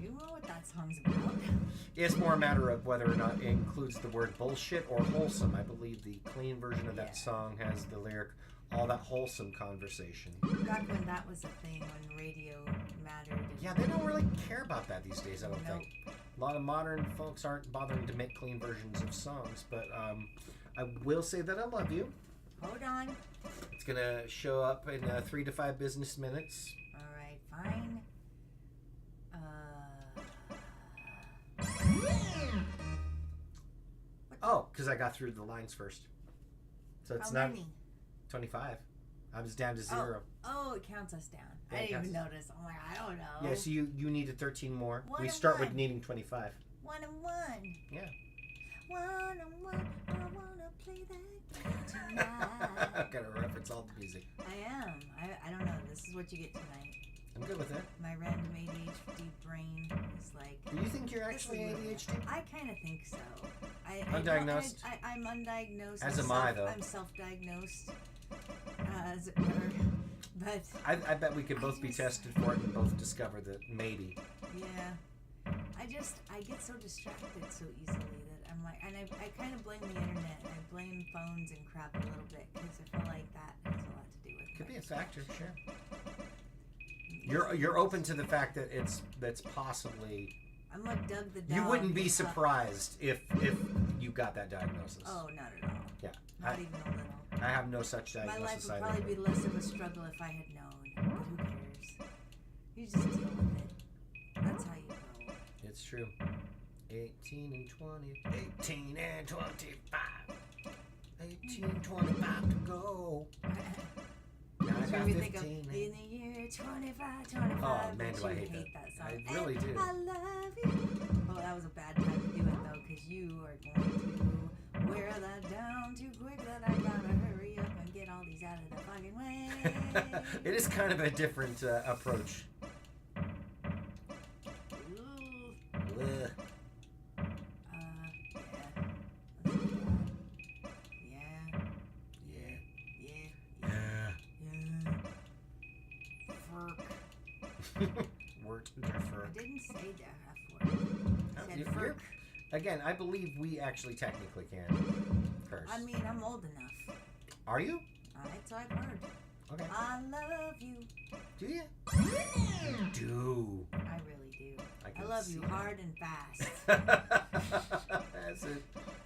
Speaker 2: you know what that song's about?
Speaker 1: It's more a matter of whether or not it includes the word bullshit or wholesome. I believe the clean version of that song has the lyric, all that wholesome conversation.
Speaker 2: Back when that was a thing, when radio mattered. And
Speaker 1: Yeah, they don't really care about that these days, I don't
Speaker 2: Nope.
Speaker 1: think. A lot of modern folks aren't bothering to make clean versions of songs, but I will say that I love you.
Speaker 2: Hold on.
Speaker 1: It's going to show up in 3 to 5 business minutes.
Speaker 2: All right, fine.
Speaker 1: Oh, because I got through the lines first. So it's
Speaker 2: How
Speaker 1: not
Speaker 2: many?
Speaker 1: 25. I was down to 0.
Speaker 2: Oh, it counts us down.
Speaker 1: Yeah,
Speaker 2: I
Speaker 1: it
Speaker 2: didn't even
Speaker 1: counts.
Speaker 2: notice. I'm like, I don't know.
Speaker 1: Yeah, so you needed 13 more.
Speaker 2: One
Speaker 1: We
Speaker 2: and
Speaker 1: start with
Speaker 2: one.
Speaker 1: needing 25.
Speaker 2: 1 and 1.
Speaker 1: Yeah.
Speaker 2: 1 and 1. I wanna play that game tonight.
Speaker 1: I've got to reference all the music.
Speaker 2: I am. I don't know. This is what you get tonight.
Speaker 1: I'm good with it.
Speaker 2: My random ADHD brain is like.
Speaker 1: Do you think you're
Speaker 2: this
Speaker 1: actually
Speaker 2: is what-
Speaker 1: ADHD?
Speaker 2: I kind of think so.
Speaker 1: Undiagnosed?
Speaker 2: I'm undiagnosed.
Speaker 1: As
Speaker 2: I'm
Speaker 1: am I, though.
Speaker 2: I'm self-diagnosed, as it were. But
Speaker 1: I bet we could both be
Speaker 2: just-
Speaker 1: tested for it and both discover that maybe.
Speaker 2: yeah, I get so distracted so easily that I'm like, and I kind of blame the internet and I blame phones and crap a little bit because I feel like that has a lot to do with it.
Speaker 1: Could be a factor, sure. You're open to the fact that that's possibly.
Speaker 2: I'm like Doug the dog.
Speaker 1: You wouldn't be surprised if you got that diagnosis.
Speaker 2: Oh, not at all.
Speaker 1: Yeah.
Speaker 2: Not even a little.
Speaker 1: I have no such
Speaker 2: My
Speaker 1: diagnosis.
Speaker 2: life would probably be less of a struggle if I had known. But who cares? You just deal with it. That's how you grow.
Speaker 1: It's true. 18 and 20. 18 and 25. 18 and 25 to go. Now I
Speaker 2: That's
Speaker 1: got
Speaker 2: when we think of
Speaker 1: 15.
Speaker 2: in the year 25.
Speaker 1: Oh, man,
Speaker 2: but
Speaker 1: do I
Speaker 2: you
Speaker 1: hate that.
Speaker 2: song.
Speaker 1: I really
Speaker 2: And
Speaker 1: do.
Speaker 2: I love you. Oh, that was a bad time to do it though, because you are going to wear that down too quick that I gotta hurry up and get all these out of the fucking way.
Speaker 1: It is kind of a different approach.
Speaker 2: Ooh.
Speaker 1: Ugh.
Speaker 2: Yeah. Let's do that. Yeah.
Speaker 1: Yeah.
Speaker 2: Yeah.
Speaker 1: Yeah.
Speaker 2: Yeah. Furk.
Speaker 1: Word
Speaker 2: I
Speaker 1: differ.
Speaker 2: didn't say the F word. I said furk.
Speaker 1: Again, I believe we actually technically can curse.
Speaker 2: I mean, I'm old enough.
Speaker 1: Are you?
Speaker 2: Alright, so I've heard.
Speaker 1: Okay.
Speaker 2: I love you.
Speaker 1: Do you? You do.
Speaker 2: I really do. I
Speaker 1: can
Speaker 2: love
Speaker 1: see
Speaker 2: you
Speaker 1: that.
Speaker 2: hard and fast.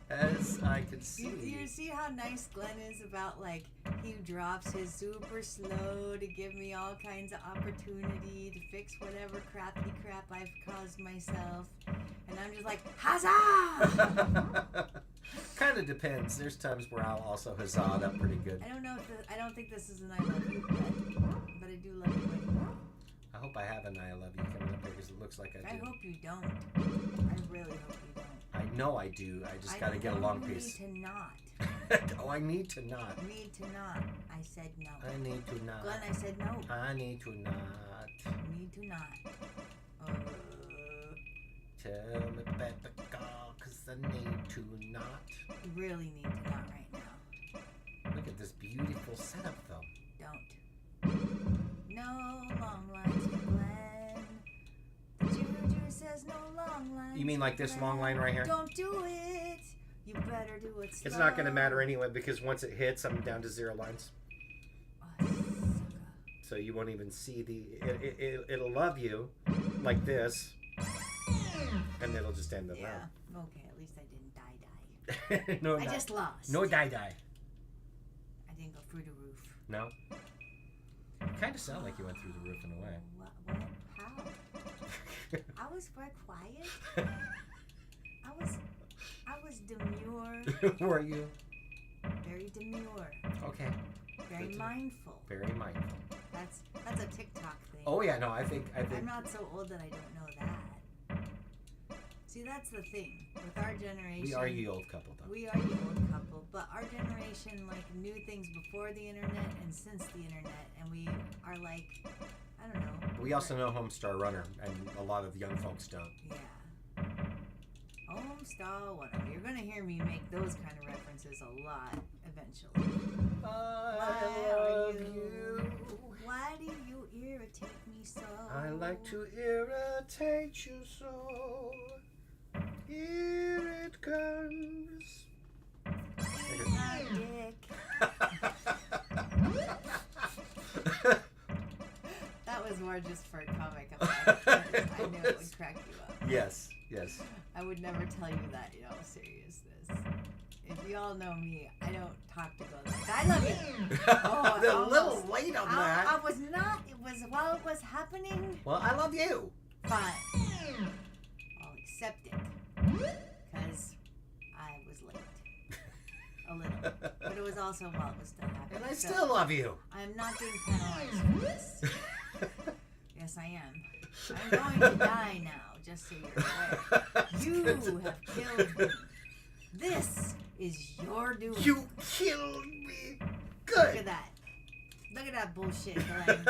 Speaker 1: as I could see.
Speaker 2: You see how nice Glenn is about, like, he drops his super slow to give me all kinds of opportunity to fix whatever crappy crap I've caused myself. And I'm just like, huzzah!
Speaker 1: Kind of depends. There's times where I'll also huzzah it up pretty good.
Speaker 2: I don't know if I don't think this is an I love you, but I do love you anyway.
Speaker 1: I hope I have an I love you coming up here because it looks like I
Speaker 2: I
Speaker 1: do.
Speaker 2: hope you don't. I really hope you don't.
Speaker 1: I know I do. I just got to get a long piece.
Speaker 2: You need to not.
Speaker 1: Oh, I need to not.
Speaker 2: Need to not. I said no.
Speaker 1: I need to not.
Speaker 2: Glenn, I said no.
Speaker 1: I need to not.
Speaker 2: Need to not.
Speaker 1: Tell me about the girl, 'cause I need to not.
Speaker 2: You really need to not right now.
Speaker 1: Look at this beautiful setup, though.
Speaker 2: Don't. No long lines for Glenn. The juju says no long lines.
Speaker 1: You mean like this long line right here?
Speaker 2: Don't do it. You better do it slow.
Speaker 1: It's not going to matter anyway, because once it hits, I'm down to 0 lines.
Speaker 2: Oh, sucker.
Speaker 1: So you won't even see it'll love you like this, and it'll just end the round.
Speaker 2: Yeah. Okay. At least I didn't die.
Speaker 1: No,
Speaker 2: I just lost.
Speaker 1: No die.
Speaker 2: I didn't go through the roof.
Speaker 1: No. You kind of sound like you went through the roof in a way.
Speaker 2: What? How? I was very quiet. I was demure.
Speaker 1: Were you?
Speaker 2: Very demure.
Speaker 1: Okay.
Speaker 2: Very mindful.
Speaker 1: Very mindful.
Speaker 2: That's a TikTok thing.
Speaker 1: Oh yeah, no, I think.
Speaker 2: I'm not so old that I don't know that. See, that's the thing with our generation.
Speaker 1: We are ye old couple, though.
Speaker 2: We are ye old couple, but our generation knew things before the internet and since the internet, and we are I don't know.
Speaker 1: We also know Homestar Runner, and a lot of young folks don't.
Speaker 2: Yeah. Homestar, whatever. You're gonna hear me make those kind of references a lot eventually. Why do you irritate me so?
Speaker 1: I like to irritate you so. Here it comes.
Speaker 2: Eat my dick. That was more just for comic effect. I knew it would crack you up.
Speaker 1: Yes.
Speaker 2: I would never tell you that in all seriousness. If you all know me, I don't talk to girls like that. I love you. Oh,
Speaker 1: They're a little late on that.
Speaker 2: I was not. It was while it was happening.
Speaker 1: Well, I love you.
Speaker 2: Fine. I'll accept it. Because I was late. A little. But it was also while it was still happening.
Speaker 1: And I still love you.
Speaker 2: I'm not being penalized for this. Yes, I am. I'm going to die now, just so you're aware. You have killed me. This is your doing.
Speaker 1: You killed me. Good.
Speaker 2: Look at that. Look at that bullshit, Glenn.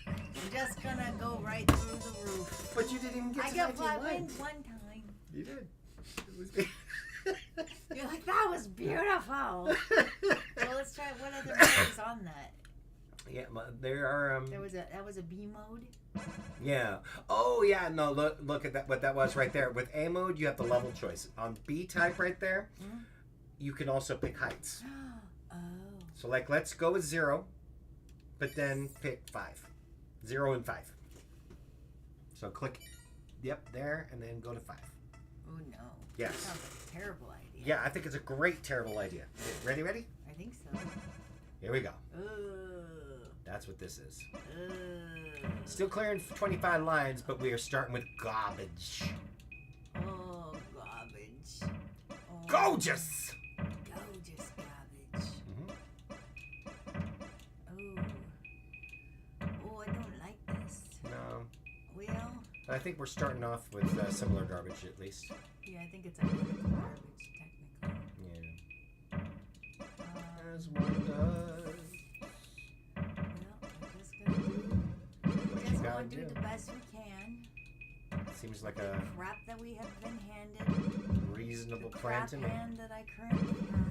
Speaker 2: I'm just gonna go right through the roof.
Speaker 1: But you didn't even get to 19
Speaker 2: I
Speaker 1: lines.
Speaker 2: win one time.
Speaker 1: You did. It was me.
Speaker 2: You're like, that was beautiful. Well, let's try. What other mode is on that?
Speaker 1: Yeah, there are.
Speaker 2: That was a B mode.
Speaker 1: Yeah. Oh yeah. No. Look at that. What that was right there. With A mode, you have the level choice. On B type right there, you can also pick heights.
Speaker 2: Oh.
Speaker 1: So let's go with 0, but then pick 5. 0 and 5. So click. Yep, there, and then go to 5.
Speaker 2: Oh no.
Speaker 1: Yes.
Speaker 2: That sounds like a terrible idea.
Speaker 1: Yeah, I think it's a great terrible idea. Ready?
Speaker 2: I think so.
Speaker 1: Here we go. That's what this is. Still clearing 25 lines, but we are starting with garbage.
Speaker 2: Oh, garbage. Oh,
Speaker 1: Gorgeous!
Speaker 2: Gorgeous garbage. Oh, I don't like this.
Speaker 1: No.
Speaker 2: Well,
Speaker 1: I think we're starting off with similar garbage, at least.
Speaker 2: yeah, I think it's identical garbage, technically.
Speaker 1: Yeah. As one does.
Speaker 2: We'll do the best we can.
Speaker 1: Seems like a
Speaker 2: Crap that we have been handed.
Speaker 1: reasonable
Speaker 2: The
Speaker 1: plan
Speaker 2: crap
Speaker 1: to me.
Speaker 2: hand that I currently have.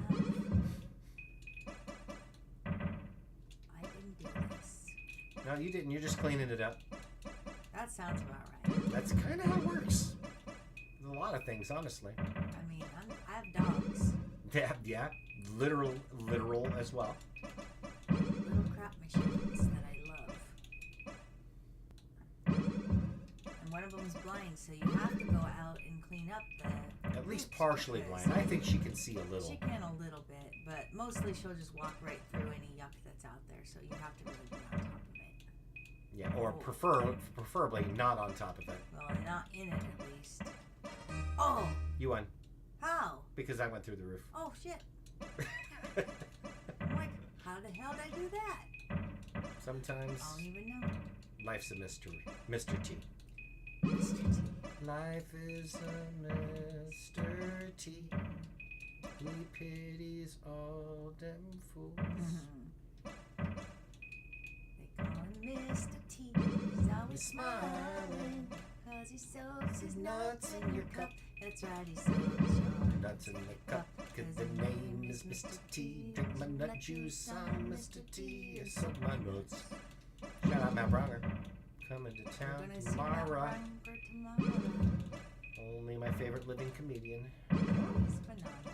Speaker 2: I didn't do this.
Speaker 1: No, you didn't. You're just cleaning it up.
Speaker 2: That sounds about right.
Speaker 1: That's kind of how it works. With a lot of things, honestly.
Speaker 2: I mean, I have dogs.
Speaker 1: Yeah. Literal as well.
Speaker 2: Little crap machines that I love. And one of them's blind, so you have to go out and clean up the...
Speaker 1: At least partially blind. I think she can see a little.
Speaker 2: She can a little bit, but mostly she'll just walk right through any yuck that's out there, so you have to really be on top of it.
Speaker 1: Yeah, or preferably not on top of it.
Speaker 2: Well, not in it at least. Oh!
Speaker 1: You won.
Speaker 2: How?
Speaker 1: Because I went through the roof.
Speaker 2: Oh, shit. I'm like, how the hell did I do that?
Speaker 1: Sometimes
Speaker 2: I don't even know.
Speaker 1: life's a mystery. Mr. T.
Speaker 2: Mr. T.
Speaker 1: Life is a Mr. T. He pities all them fools.
Speaker 2: They call him Mr. T. He's always smiling, 'cause 'cause he soaks his nuts in your cup. That's right, he soaks your
Speaker 1: Nuts in the cup, 'cause the name is Mr. T. Drink my nut juice, I'm Mr. T. I suck my nuts. Shout out Matt Bronger. Coming to town tomorrow. Only my favorite living comedian.
Speaker 2: He's phenomenal.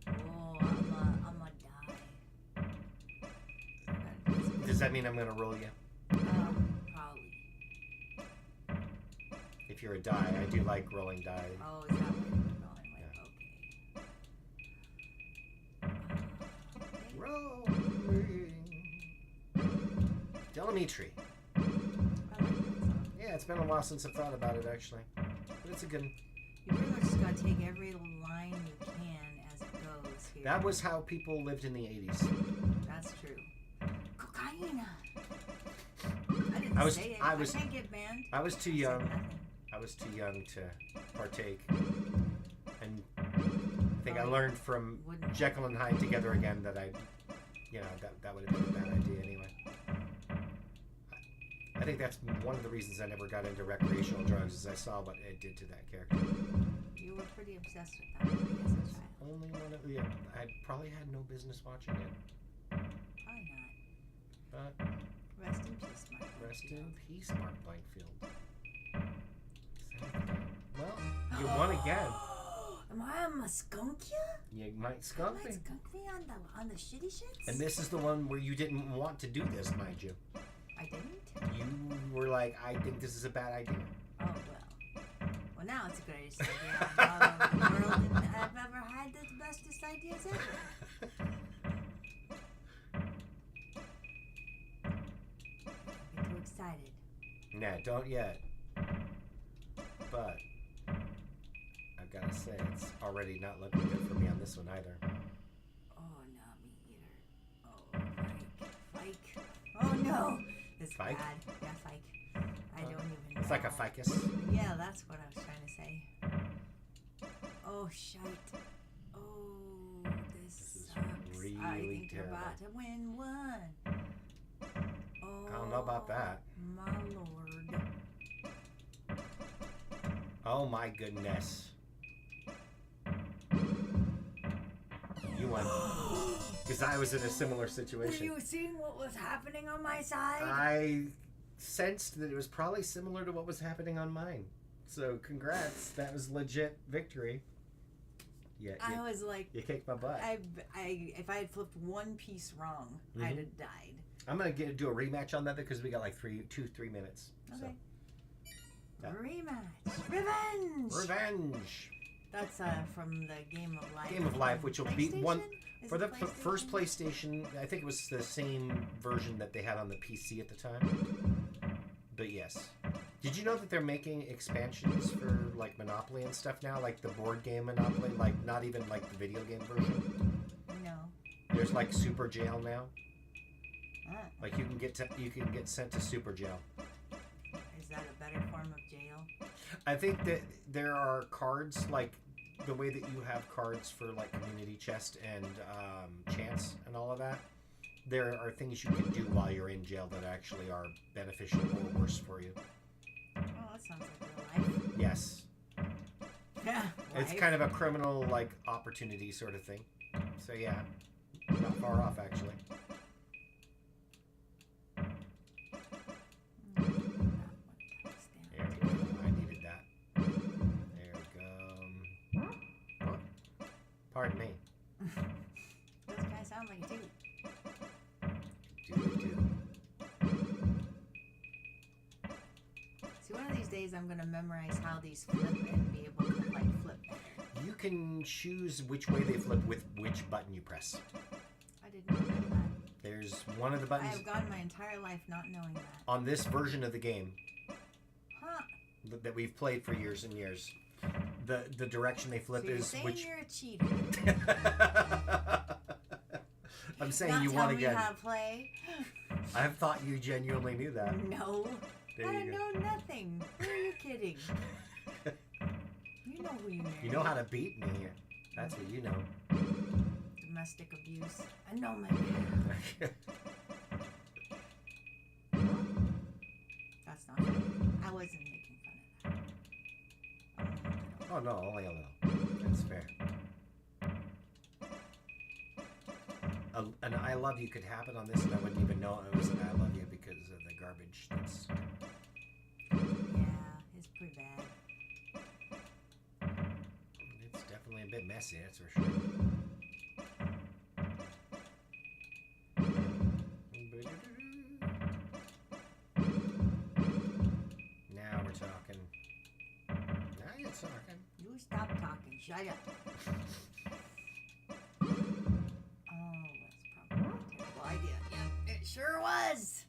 Speaker 2: Oh, I'm a die.
Speaker 1: Does that mean I'm gonna roll you?
Speaker 2: Probably.
Speaker 1: If you're a die, I do like rolling die.
Speaker 2: Oh, is that what you're rolling with?
Speaker 1: Yeah. Rolling. Delamitri.
Speaker 2: I like that song.
Speaker 1: Yeah, it's been a while since I've thought about it actually, but it's a good.
Speaker 2: You pretty much just gotta take every line you can as it goes here.
Speaker 1: That was how people lived in the 80s.
Speaker 2: That's true. Cocaine.
Speaker 1: I was-
Speaker 2: say it.
Speaker 1: I was-
Speaker 2: I can't get banned.
Speaker 1: I was too
Speaker 2: I said
Speaker 1: young.
Speaker 2: nothing.
Speaker 1: I was too young to partake, and I think I learned from
Speaker 2: Wouldn't-
Speaker 1: Jekyll and Hyde Together Again that that would have been a bad idea anyway. I think that's one of the reasons I never got into recreational drugs, is I saw what it did to that character.
Speaker 2: You were pretty obsessed with that movie as a child.
Speaker 1: Only one of I probably had no business watching it,
Speaker 2: Probably not.
Speaker 1: but
Speaker 2: Rest in peace, Mark.
Speaker 1: rest in peace, Mark Blankfield. Well, you won again.
Speaker 2: Am I a skunkia?
Speaker 1: You might skunk me.
Speaker 2: Skunk me on the shitty shits?
Speaker 1: And this is the one where you didn't want to do this, mind you.
Speaker 2: I didn't?
Speaker 1: You were like, I think this is a bad idea.
Speaker 2: Oh, well. Well, now it's the greatest idea all over the world, and I've ever had the bestest ideas ever. Don't get too excited.
Speaker 1: Nah, don't yet. But I've got to say, it's already not looking good for me on this one either.
Speaker 2: Oh, not me either. Oh, Fike. Oh, no. It's
Speaker 1: Fike?
Speaker 2: bad. Yeah, Fike. I don't even know.
Speaker 1: It's like a ficus.
Speaker 2: Yeah, that's what I was trying to say. Oh, shite. Oh, this
Speaker 1: is
Speaker 2: sucks.
Speaker 1: really
Speaker 2: I think
Speaker 1: terrible.
Speaker 2: you're about to win one. Oh,
Speaker 1: I don't know about that.
Speaker 2: My lord.
Speaker 1: Oh my goodness. You won. Because I was in a similar
Speaker 2: Were
Speaker 1: situation.
Speaker 2: you seeing what was happening on my side?
Speaker 1: I sensed that it was probably similar to what was happening on mine. So congrats. That was legit victory. Yeah,
Speaker 2: I was like,
Speaker 1: you kicked my butt.
Speaker 2: if I had flipped one piece wrong, I'd have died.
Speaker 1: I'm going to do a rematch on that because we got like 3 minutes.
Speaker 2: Okay.
Speaker 1: So. Yeah.
Speaker 2: Rematch. Revenge.
Speaker 1: Revenge.
Speaker 2: That's from the Game of Life.
Speaker 1: Game of Life, which will be one
Speaker 2: Is
Speaker 1: for
Speaker 2: it
Speaker 1: the first PlayStation. I think it was the same version that they had on the PC at the time. But yes. Did you know that they're making expansions for like Monopoly and stuff now, like the board game Monopoly, like not even like the video game version?
Speaker 2: No.
Speaker 1: There's like Super Jail now.
Speaker 2: Ah,
Speaker 1: Like you can get sent to Super Jail.
Speaker 2: is that a better form of jail?
Speaker 1: I think that there are cards, like the way that you have cards for like Community Chest and Chance and all of that. There are things you can do while you're in jail that actually are beneficial or worse for you.
Speaker 2: Oh, that sounds like real life.
Speaker 1: Yes.
Speaker 2: Yeah.
Speaker 1: It's kind of a criminal like opportunity sort of thing. So yeah, not far off actually. There we go. I needed that. There we go. Oh, pardon me.
Speaker 2: Those guys sound like a dude.
Speaker 1: Do.
Speaker 2: See, one of these days I'm gonna memorize how these flip and be able to like flip better.
Speaker 1: You can choose which way they flip with which button you press.
Speaker 2: I didn't know that.
Speaker 1: There's one of the
Speaker 2: I
Speaker 1: buttons
Speaker 2: have gone my entire life not knowing that.
Speaker 1: on this version of the game
Speaker 2: Huh.
Speaker 1: that we've played for years and years. The direction they flip
Speaker 2: So you're
Speaker 1: is
Speaker 2: saying
Speaker 1: which.
Speaker 2: you're a cheater.
Speaker 1: I'm saying
Speaker 2: Not
Speaker 1: you
Speaker 2: tell
Speaker 1: won
Speaker 2: me
Speaker 1: again.
Speaker 2: how to play.
Speaker 1: I thought you genuinely knew that.
Speaker 2: No.
Speaker 1: There
Speaker 2: I
Speaker 1: you go.
Speaker 2: know nothing. Who are you kidding? You know who you married.
Speaker 1: You know how to beat me. That's what you know.
Speaker 2: Domestic abuse. I know my man. That's not funny. I wasn't
Speaker 1: Oh, no, only a little. That's fair. An I love you could happen on this and I wouldn't even know it was an I love you because of the garbage that's...
Speaker 2: Yeah, it's pretty bad.
Speaker 1: It's definitely a bit messy, that's for sure. Now we're talking. Now you're talking.
Speaker 2: You stop talking. Shut up. Idea. Yeah, it sure was.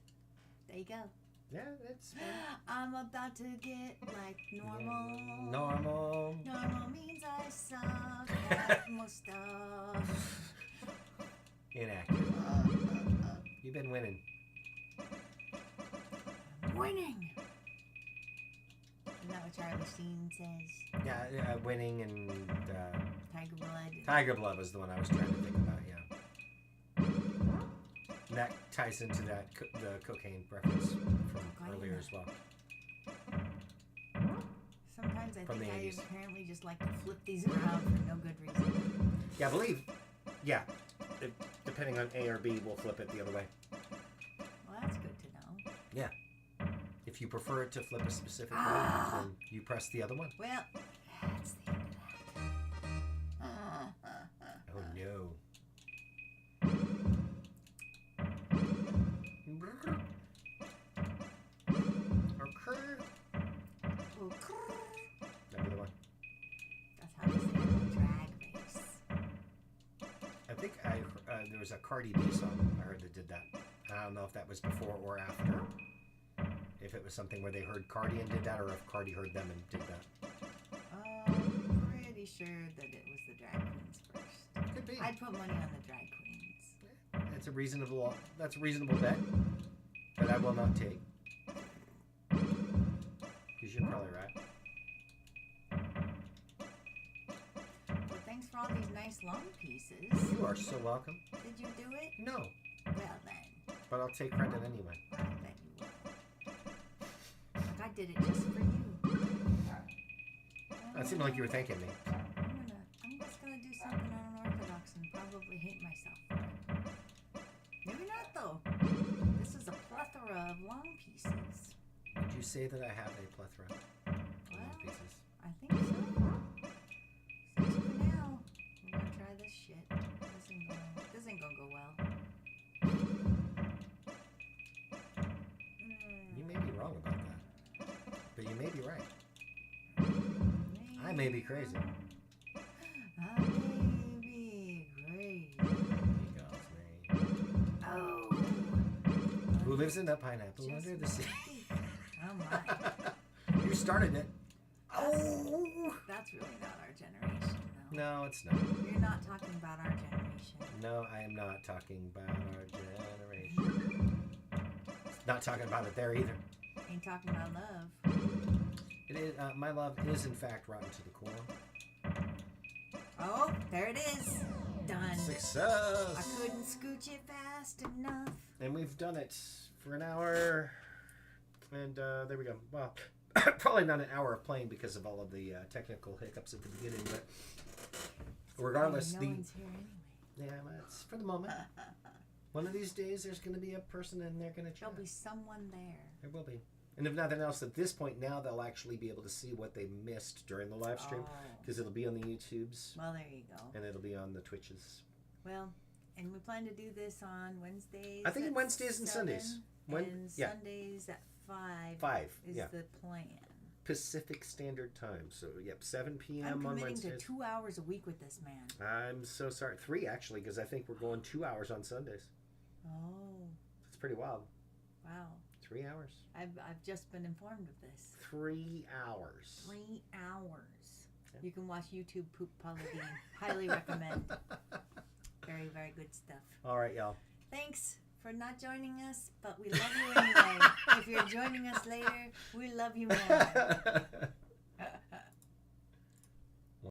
Speaker 2: There you go.
Speaker 1: Yeah, that's fine.
Speaker 2: I'm about to get like normal.
Speaker 1: Yeah, normal.
Speaker 2: Normal means I suck at most stuff.
Speaker 1: Inaccurate. You've been winning.
Speaker 2: I'm winning. Isn't that what Charlie Sheen says?
Speaker 1: Yeah, winning and...
Speaker 2: Tiger Blood.
Speaker 1: Tiger Blood was the one I was trying to think about, yeah. And that ties into that the cocaine reference from earlier as well.
Speaker 2: Sometimes I
Speaker 1: From
Speaker 2: think
Speaker 1: the
Speaker 2: I
Speaker 1: 80s.
Speaker 2: apparently just like to flip these around for no good reason.
Speaker 1: Yeah, I believe. Yeah. Depending on A or B, we'll flip it the other way.
Speaker 2: Well, that's good to know.
Speaker 1: Yeah. If you prefer it to flip a specific way, then you press the other one.
Speaker 2: Well, that's the end of that.
Speaker 1: Oh, no. Remember the one?
Speaker 2: That's how they say it in Drag Race.
Speaker 1: I think there was a Cardi B song I heard that did that. I don't know if that was before or after. If it was something where they heard Cardi and did that, or if Cardi heard them and did that.
Speaker 2: I'm pretty sure that it was the drag queens first.
Speaker 1: Could be.
Speaker 2: I'd put money on the drag queens.
Speaker 1: That's a reasonable bet, but I will not take. Because you're probably right.
Speaker 2: Well, thanks for all these nice long pieces.
Speaker 1: You are so welcome.
Speaker 2: Did you do it?
Speaker 1: No,
Speaker 2: Well then.
Speaker 1: but I'll take credit anyway.
Speaker 2: I bet you will. Like I did it just for you.
Speaker 1: That seemed like you were thanking me.
Speaker 2: I'm just gonna do something unorthodox and probably hate myself for it. Maybe not though. This is a plethora of long pieces.
Speaker 1: Would you say that I have a plethora of long pieces?
Speaker 2: I think so. So for now, we're gonna try this shit. This ain't gonna go well.
Speaker 1: You may be wrong about that, but you may be right. I may be crazy.
Speaker 2: I may be crazy. Oh.
Speaker 1: Who lives in the pineapple under the sea?
Speaker 2: Oh my.
Speaker 1: You started it. Oh.
Speaker 2: That's really not our generation, though.
Speaker 1: No, it's not.
Speaker 2: You're not talking about our generation.
Speaker 1: No, I am not talking about our generation. Not talking about it there either.
Speaker 2: Ain't talking about love.
Speaker 1: It is. My love is in fact rotten to the core.
Speaker 2: Oh, there it is. Done.
Speaker 1: Success.
Speaker 2: I couldn't scooch it fast enough.
Speaker 1: And we've done it for an hour. And there we go. Well, probably not an hour of playing because of all of the technical hiccups at the beginning, but regardless,
Speaker 2: no one's here anyway.
Speaker 1: Yeah, that's for the moment. One of these days, there's going to be a person and they're going to chat.
Speaker 2: There'll be someone there.
Speaker 1: There will be. And if nothing else, at this point now, they'll actually be able to see what they missed during the live stream because it'll be on the YouTubes.
Speaker 2: Well, there you go.
Speaker 1: And it'll be on the Twitches.
Speaker 2: Well, and we plan to do this on Wednesdays.
Speaker 1: I think Wednesdays and Sundays.
Speaker 2: Sundays at 5 is the plan.
Speaker 1: Pacific Standard Time. So, 7 p.m.
Speaker 2: I'm
Speaker 1: on
Speaker 2: committing
Speaker 1: Wednesdays.
Speaker 2: to 2 hours a week with this man.
Speaker 1: I'm so sorry. 3, actually, because I think we're going 2 hours on Sundays.
Speaker 2: Oh.
Speaker 1: It's pretty wild.
Speaker 2: Wow.
Speaker 1: 3 hours.
Speaker 2: I've just been informed of this.
Speaker 1: 3 hours.
Speaker 2: 3 hours.
Speaker 1: Yeah.
Speaker 2: You can watch YouTube Poop Paladine. Highly recommend. Very, very good stuff.
Speaker 1: All right, y'all.
Speaker 2: Thanks for not joining us, but we love you anyway. If you're joining us later, we love you more.